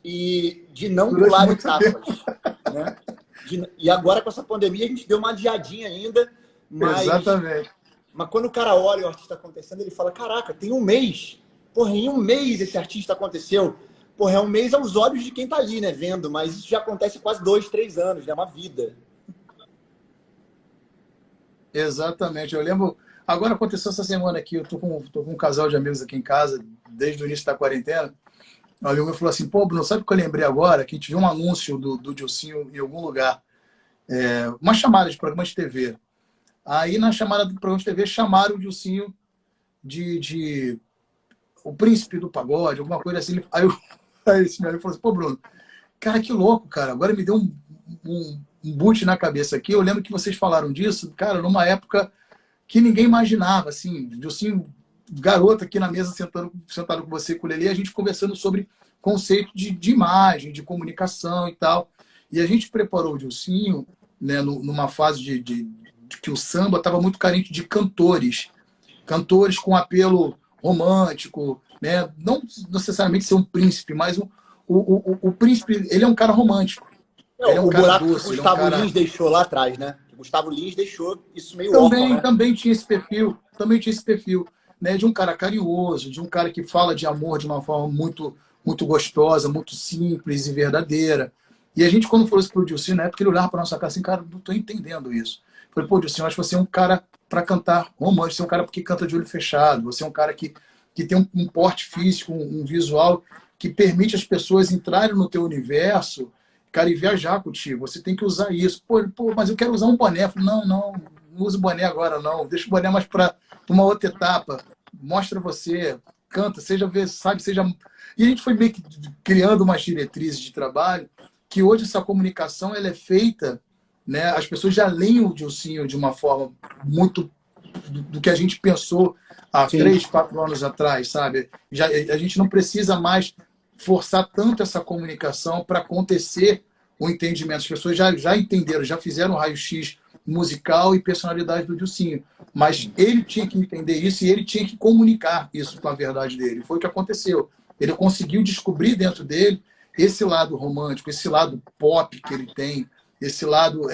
e de não pular etapas. Né? E agora, com essa pandemia, a gente deu uma adiadinha ainda, mas... Exatamente. Mas quando o cara olha o artista acontecendo, ele fala, caraca, tem 1 mês. Porra, em 1 mês esse artista aconteceu. Porra, é 1 mês aos olhos de quem tá ali, né, vendo. Mas isso já acontece quase 2, 3 anos, né? É uma vida. Exatamente. Eu lembro... Agora aconteceu essa semana aqui, eu tô com um casal de amigos aqui em casa, desde o início da quarentena. Um amigo meu falou assim, pô, Bruno, sabe o que eu lembrei agora? Que a gente viu um anúncio do Dilcinho em algum lugar. Uma chamada de programa de TV. Aí, na chamada do programa de TV, chamaram o Dilcinho de o príncipe do pagode, alguma coisa assim. Aí esse meu amigo falou assim, pô, Bruno, cara, que louco, cara. Agora me deu um boot na cabeça aqui. Eu lembro que vocês falaram disso, cara, numa época que ninguém imaginava, assim. Dilcinho, garoto aqui na mesa, sentado com você, com o Lelê, a gente conversando sobre conceito de imagem, de comunicação e tal. E a gente preparou o Dilcinho, né, numa fase de que o samba estava muito carente de cantores com apelo romântico, né? Não necessariamente ser um príncipe, mas o príncipe, ele é um cara romântico. Ele é um o cara buraco doce. que o Gustavo Lins deixou lá atrás, né? O Gustavo Lins deixou isso meio órfão, né? Também tinha esse perfil, né? De um cara carinhoso, de um cara que fala de amor de uma forma muito, muito gostosa, muito simples e verdadeira. E a gente, quando falou isso pro Dilcinho, na época ele olhava para nossa cara assim, cara, não tô entendendo isso. Eu falei, pô, Dilcinho, acho que você é um cara para cantar romântico, você é um cara que canta de olho fechado, você é um cara que tem um porte físico, um visual que permite as pessoas entrarem no teu universo, cara, e viajar contigo. Você tem que usar isso. Pô, mas eu quero usar um boné. Eu falei, não usa o boné agora, não. Deixa o boné mais para uma outra etapa. Mostra você, canta, seja... E a gente foi meio que criando umas diretrizes de trabalho que hoje essa comunicação ela é feita né? As pessoas já leem o Dilsinho de uma forma muito do que a gente pensou há Sim. 3, 4 anos atrás, sabe? A gente não precisa mais forçar tanto essa comunicação para acontecer o entendimento. As pessoas já entenderam, já fizeram o raio-x musical e personalidade do Dilsinho. Mas ele tinha que entender isso e ele tinha que comunicar isso com a verdade dele. Foi o que aconteceu. Ele conseguiu descobrir dentro dele esse lado romântico, esse lado pop que ele tem, esse lado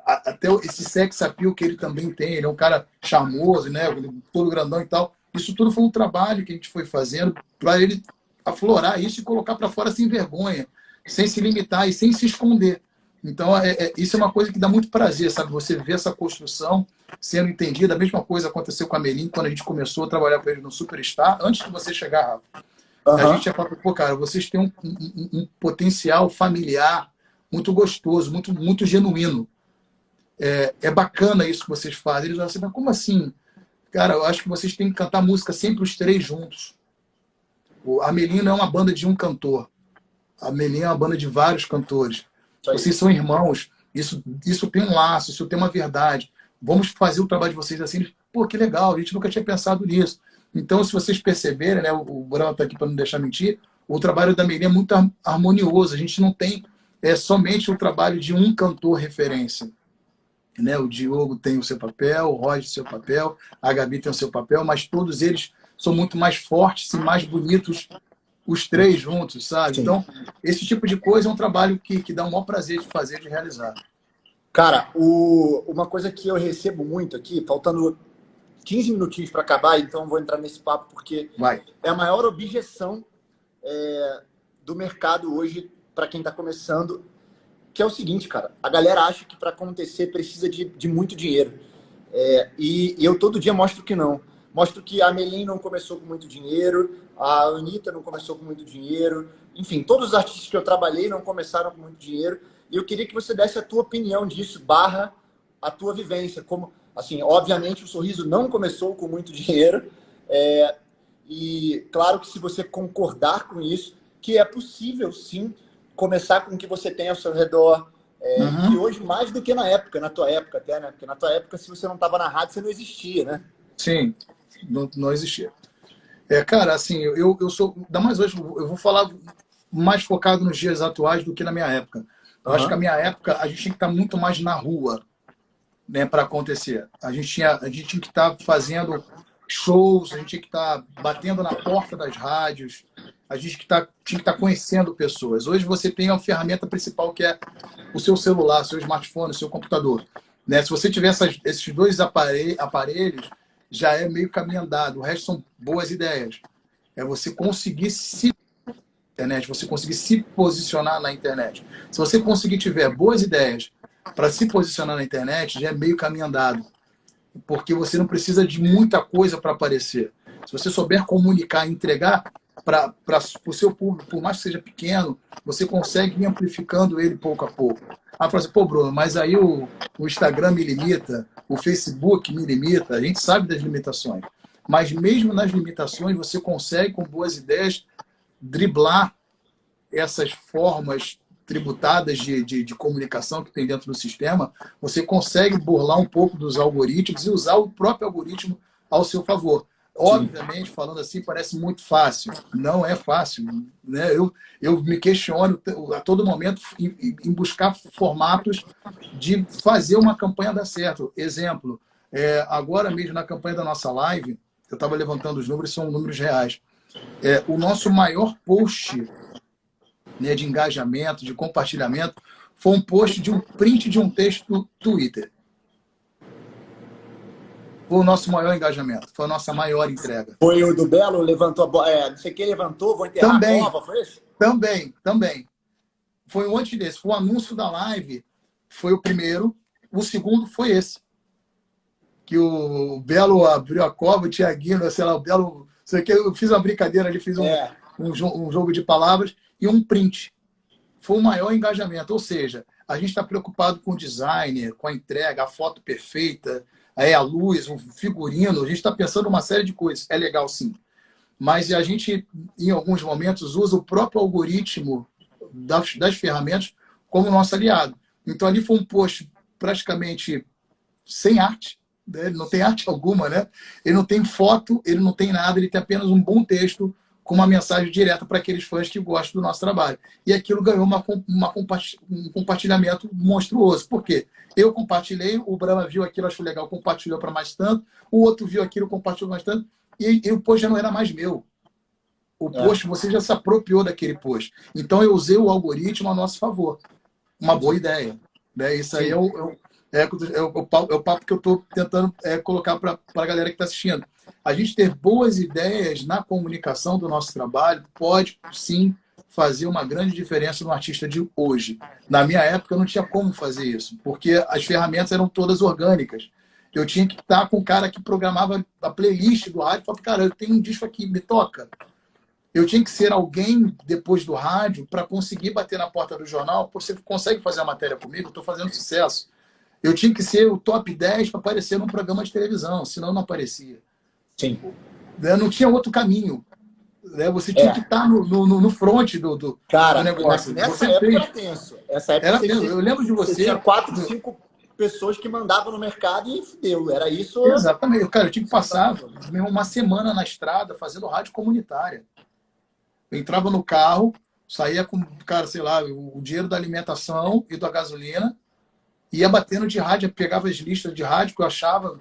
até esse sex appeal que ele também tem. Ele é um cara charmoso, né? Todo grandão e tal. Isso tudo foi um trabalho que a gente foi fazendo para ele aflorar isso e colocar para fora sem vergonha, sem se limitar e sem se esconder. Então, isso é uma coisa que dá muito prazer, sabe? Você vê essa construção sendo entendida. A mesma coisa aconteceu com a Melim quando a gente começou a trabalhar com ele no Superstar. Antes de você chegar, Rafa, a gente ia falar, pô, cara, vocês têm um potencial familiar muito gostoso, muito genuíno. É bacana isso que vocês fazem. Eles falam assim, mas como assim? Cara, eu acho que vocês têm que cantar música sempre os 3 juntos. A Melim não é uma banda de um cantor. A Melim é uma banda de vários cantores. Vocês são irmãos. Isso tem um laço, isso tem uma verdade. Vamos fazer o trabalho de vocês assim. Pô, que legal, a gente nunca tinha pensado nisso. Então, se vocês perceberem, né, o Bruno está aqui para não deixar mentir, o trabalho da Melim é muito harmonioso. A gente não tem somente o trabalho de um cantor referência. Né? O Diogo tem o seu papel, o Roger tem o seu papel, a Gabi tem o seu papel, mas todos eles são muito mais fortes e mais bonitos os 3 juntos, sabe? Sim. Então, esse tipo de coisa é um trabalho que dá o maior prazer de fazer, de realizar. Cara, uma coisa que eu recebo muito aqui, faltando 15 minutinhos para acabar, então vou entrar nesse papo porque é a maior objeção do mercado hoje para quem está começando, que é o seguinte, cara, a galera acha que para acontecer precisa de muito dinheiro. E eu todo dia mostro que não. Mostro que a Melim não começou com muito dinheiro, a Anitta não começou com muito dinheiro, enfim, todos os artistas que eu trabalhei não começaram com muito dinheiro. E eu queria que você desse a tua opinião disso, barra a tua vivência. Como, assim, obviamente o Sorriso não começou com muito dinheiro. E claro que se você concordar com isso, que é possível sim começar com o que você tem ao seu redor. E hoje mais do que na época, na tua época até, né? Porque na tua época, se você não estava na rádio, você não existia, né? Sim, não existia. Cara, assim, eu sou... Ainda mais hoje, eu vou falar mais focado nos dias atuais do que na minha época. Eu acho que na minha época a gente tinha que estar muito mais na rua, né, para acontecer. A gente tinha que estar fazendo shows, a gente tinha que estar batendo na porta das rádios, a gente tinha que estar conhecendo pessoas. Hoje você tem a ferramenta principal que é o seu celular, seu smartphone, o seu computador. Né? Se você tiver esses 2 aparelhos, já é meio caminho andado. O resto são boas ideias. É você conseguir internet, você conseguir se posicionar na internet. Se você conseguir tiver boas ideias para se posicionar na internet, já é meio caminho andado. Porque você não precisa de muita coisa para aparecer. Se você souber comunicar e entregar para o seu público, por mais que seja pequeno, você consegue ir amplificando ele pouco a pouco. Fala assim, pô, Bruno, mas aí o Instagram me limita, o Facebook me limita, a gente sabe das limitações. Mas mesmo nas limitações, você consegue, com boas ideias, driblar essas formas tributadas de comunicação que tem dentro do sistema. Você consegue burlar um pouco dos algoritmos e usar o próprio algoritmo ao seu favor. Obviamente, falando assim, parece muito fácil. Não é fácil. Né? Eu me questiono a todo momento em buscar formatos de fazer uma campanha dar certo. Exemplo, agora mesmo na campanha da nossa live, eu estava levantando os números, são números reais. O nosso maior post, né, de engajamento, de compartilhamento, foi um post de um print de um texto do Twitter. Foi o nosso maior engajamento, foi a nossa maior entrega. Foi o do Belo, levantou a bola, não sei quem levantou, vou enterrar também, a Copa, foi isso? Também. Foi um antes desse, foi o anúncio da live, foi o primeiro, o segundo foi esse. Que o Belo abriu a cova, o Thiaguinho, sei lá, o Belo... Sei que eu fiz uma brincadeira ali, fiz um jogo de palavras e um print. Foi o maior engajamento, ou seja, a gente está preocupado com o design, com a entrega, a foto perfeita, a luz, o figurino, a gente está pensando uma série de coisas. É legal, sim. Mas a gente, em alguns momentos, usa o próprio algoritmo das ferramentas como nosso aliado. Então, ali foi um post praticamente sem arte, né? Ele não tem arte alguma, né? Ele não tem foto, ele não tem nada, ele tem apenas um bom texto com uma mensagem direta para aqueles fãs que gostam do nosso trabalho. E aquilo ganhou um compartilhamento monstruoso. Por quê? Eu compartilhei, o Brahma viu aquilo, achou legal, compartilhou para mais tanto, o outro viu aquilo, compartilhou mais tanto, e o post já não era mais meu. O post, você já se apropriou daquele post. Então, eu usei o algoritmo a nosso favor. Uma boa ideia. Né? Isso aí é o papo que eu estou tentando colocar para a galera que está assistindo. A gente ter boas ideias na comunicação do nosso trabalho pode, sim, fazer uma grande diferença no artista de hoje. Na minha época, eu não tinha como fazer isso, porque as ferramentas eram todas orgânicas. Eu tinha que estar com o cara que programava a playlist do rádio e falava, cara, eu tenho um disco aqui, me toca. Eu tinha que ser alguém, depois do rádio, para conseguir bater na porta do jornal. Pô, você consegue fazer a matéria comigo? Eu estou fazendo sucesso. Eu tinha que ser o top 10 para aparecer num programa de televisão, senão não aparecia. Sim. Não tinha outro caminho. Você tinha que estar no front do negócio. Nessa época era tenso. Essa época era tenso. Eu lembro de você. Tinha 4, 5 pessoas que mandavam no mercado e fudeu. Era isso. Exatamente. Cara, eu tinha que passar uma semana na estrada fazendo rádio comunitária. Eu entrava no carro, saía com, cara, sei lá, o dinheiro da alimentação e da gasolina, ia batendo de rádio, pegava as listas de rádio que eu achava,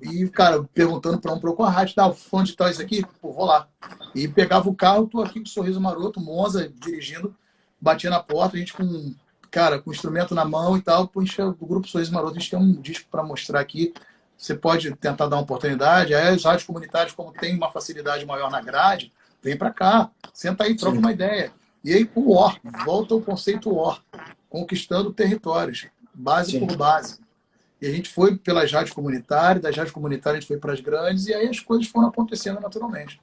e, cara, perguntando para a rádio, o fã de tal isso aqui? Pô, vou lá. E pegava o carro, tô aqui com um sorriso maroto, Monza, dirigindo, batia na porta, a gente com o instrumento na mão e tal, o grupo Sorriso Maroto, a gente tem um disco para mostrar aqui, você pode tentar dar uma oportunidade, aí as rádios comunitárias, como tem uma facilidade maior na grade, vem para cá, senta aí, troca uma ideia. E aí o OR, volta ao conceito OR, conquistando territórios, base por base. E a gente foi pelas rádios comunitárias, das rádios comunitárias a gente foi para as grandes, e aí as coisas foram acontecendo naturalmente.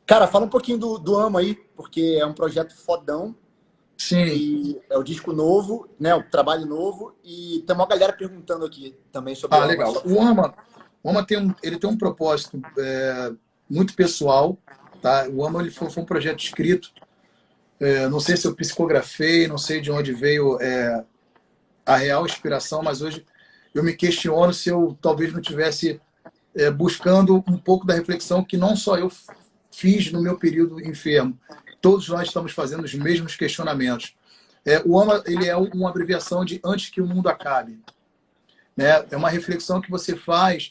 Cara, fala um pouquinho do Amo aí, porque é um projeto fodão. Sim. E é o disco novo, né? O trabalho novo. E tem uma galera perguntando aqui também sobre o Ama. Legal. O Ama ele tem um propósito muito pessoal. Tá? O Ama ele foi um projeto escrito. Não sei se eu psicografei, não sei de onde veio a real inspiração, mas hoje eu me questiono se eu talvez não tivesse buscando um pouco da reflexão que não só eu fiz no meu período enfermo. Todos nós estamos fazendo os mesmos questionamentos. O AMA ele é uma abreviação de Antes que o Mundo Acabe. Né? É uma reflexão que você faz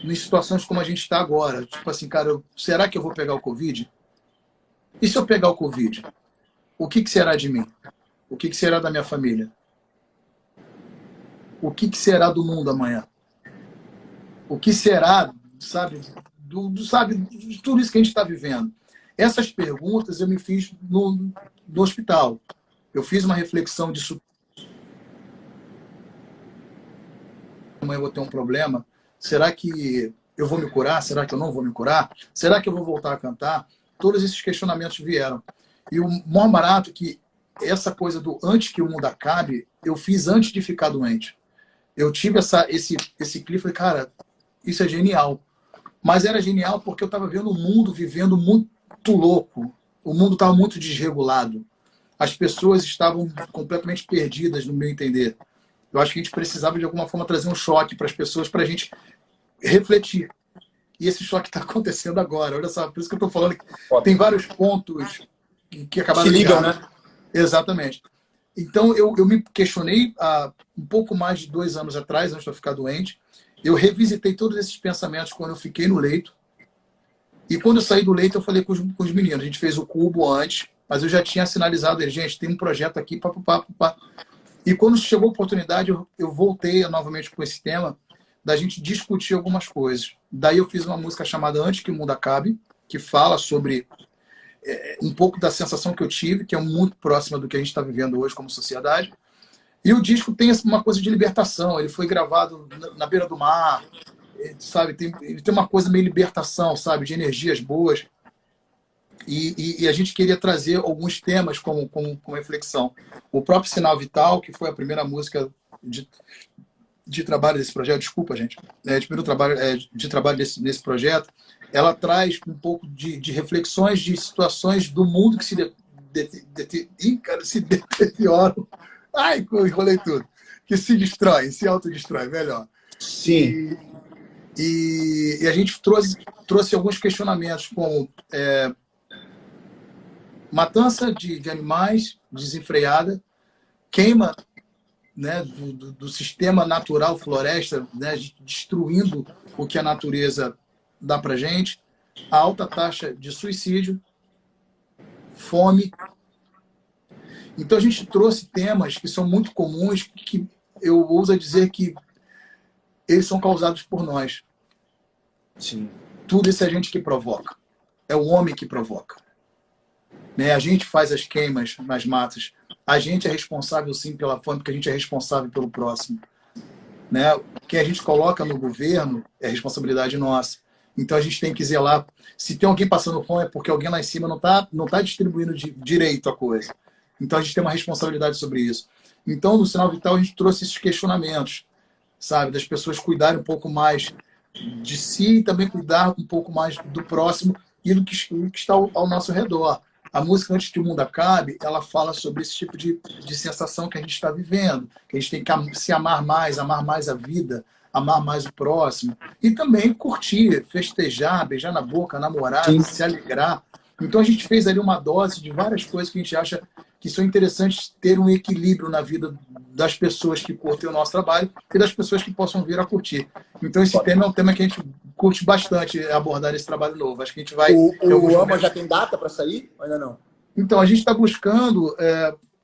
em situações como a gente está agora. Tipo assim, cara, será que eu vou pegar o Covid? E se eu pegar o Covid? O que será de mim? O que será da minha família? O que será do mundo amanhã? O que será, sabe, de tudo isso que a gente está vivendo? Essas perguntas eu me fiz no hospital. Eu fiz uma reflexão disso. Amanhã eu vou ter um problema. Será que eu vou me curar? Será que eu não vou me curar? Será que eu vou voltar a cantar? Todos esses questionamentos vieram. E o maior barato é que essa coisa do antes que o mundo acabe, eu fiz antes de ficar doente. Eu tive esse clipe, falei, cara, isso é genial. Mas era genial porque eu estava vendo o mundo vivendo muito louco. O mundo estava muito desregulado. As pessoas estavam completamente perdidas, no meu entender. Eu acho que a gente precisava, de alguma forma, trazer um choque para as pessoas, para a gente refletir. E esse choque está acontecendo agora. Olha só, por isso que eu estou falando que tem vários pontos que acabaram se ligam, né? Exatamente. Então, eu me questionei há um pouco mais de 2 anos atrás, antes de eu ficar doente. Eu revisitei todos esses pensamentos quando eu fiquei no leito. E quando eu saí do leito, eu falei com os meninos. A gente fez o cubo antes, mas eu já tinha sinalizado eles, gente, tem um projeto aqui, pá. E quando chegou a oportunidade, eu voltei novamente com esse tema da gente discutir algumas coisas. Daí eu fiz uma música chamada Antes que o Mundo Acabe, que fala sobre um pouco da sensação que eu tive, que é muito próxima do que a gente está vivendo hoje como sociedade. E o disco tem uma coisa de libertação. Ele foi gravado na beira do mar, sabe? Ele tem uma coisa meio libertação, sabe? De energias boas. E a gente queria trazer alguns temas como reflexão. O próprio Sinal Vital, que foi a primeira música de trabalho desse projeto, desculpa, gente, de primeiro trabalho de trabalho nesse projeto, ela traz um pouco de reflexões de situações do mundo que se cara, se deterioram. Ai, eu enrolei tudo. Que se destrói, se autodestrói, melhor. Sim. E a gente trouxe alguns questionamentos, como matança de animais desenfreada, queima, né, do sistema natural floresta, né, destruindo o que a natureza dá para gente, a alta taxa de suicídio, fome. Então a gente trouxe temas que são muito comuns, que eu ouso dizer que eles são causados por nós. Sim. Tudo isso é a gente que provoca. É o homem que provoca. Né? A gente faz as queimas nas matas. A gente é responsável, sim, pela fome, porque a gente é responsável pelo próximo. Né? O que a gente coloca no governo é responsabilidade nossa. Então a gente tem que zelar. Se tem alguém passando fome, é porque alguém lá em cima não tá distribuindo direito a coisa. Então a gente tem uma responsabilidade sobre isso. Então, no Sinal Vital, a gente trouxe esses questionamentos, sabe? Das pessoas cuidarem um pouco mais de si e também cuidar um pouco mais do próximo e do que está ao nosso redor. A música Antes que o Mundo Acabe, ela fala sobre esse tipo de sensação que a gente está vivendo, que a gente tem que se amar mais a vida, amar mais o próximo, e também curtir, festejar, beijar na boca, namorar, Sim. se alegrar. Então a gente fez ali uma dose de várias coisas que a gente acha que são interessantes ter um equilíbrio na vida das pessoas que curtem o nosso trabalho e das pessoas que possam vir a curtir. Então esse tema é um tema que a gente curte bastante abordar esse trabalho novo. Acho que a gente vai... O AMA já tem data para sair ou ainda não? Então, a gente está buscando,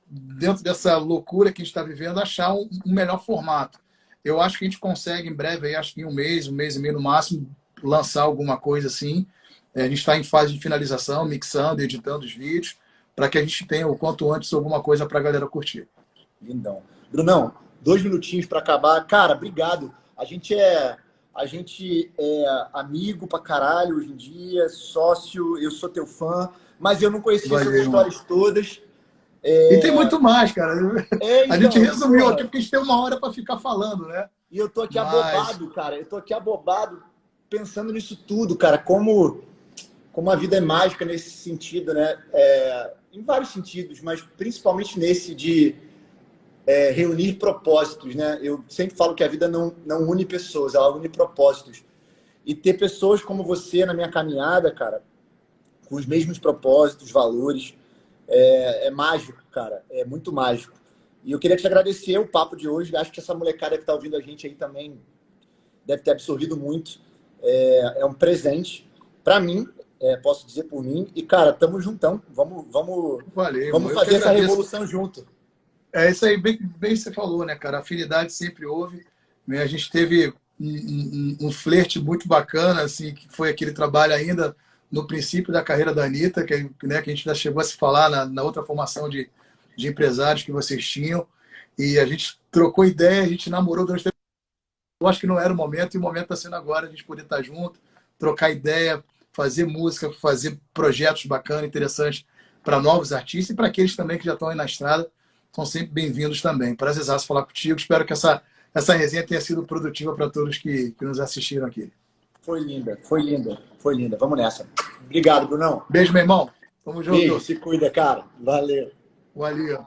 dentro dessa loucura que a gente está vivendo, achar um melhor formato. Eu acho que a gente consegue em breve, aí, acho que em um mês e meio no máximo, lançar alguma coisa assim. A gente está em fase de finalização, mixando, editando os vídeos, para que a gente tenha o quanto antes alguma coisa para a galera curtir. Lindão. Brunão, 2 minutinhos para acabar. Cara, obrigado. A gente é amigo pra caralho hoje em dia, sócio, eu sou teu fã, mas eu não conhecia essas histórias todas. E tem muito mais, cara. Então, a gente resumiu aqui porque a gente tem uma hora para ficar falando, né? E eu tô aqui abobado, cara. Eu tô aqui abobado pensando nisso tudo, cara. Como a vida é mágica nesse sentido, né? Em vários sentidos, mas principalmente nesse de reunir propósitos, né? Eu sempre falo que a vida não une pessoas, ela une propósitos. E ter pessoas como você na minha caminhada, cara, com os mesmos propósitos, valores, é mágico, cara. É muito mágico. E eu queria te agradecer o papo de hoje. Acho que essa molecada que tá ouvindo a gente aí também deve ter absorvido muito. É um presente para mim, posso dizer por mim. E, cara, tamo juntão. Vamos fazer essa revolução junto. É isso aí, bem você falou, né, cara? A afinidade sempre houve. Né? A gente teve um flerte muito bacana, assim, que foi aquele trabalho ainda no princípio da carreira da Anitta, que a gente já chegou a se falar na outra formação de empresários que vocês tinham. E a gente trocou ideia, a gente namorou durante tempo. Eu acho que não era o momento, e o momento está sendo agora, a gente poder estar junto, trocar ideia, fazer música, fazer projetos bacanas, interessantes para novos artistas e para aqueles também que já estão aí na estrada. São sempre bem-vindos também. Prazerzaço falar contigo. Espero que essa resenha tenha sido produtiva para todos que nos assistiram aqui. Foi linda, foi linda, foi linda. Vamos nessa. Obrigado, Brunão. Beijo, meu irmão. Tamo junto. Beijo, se cuida, cara. Valeu. Valeu.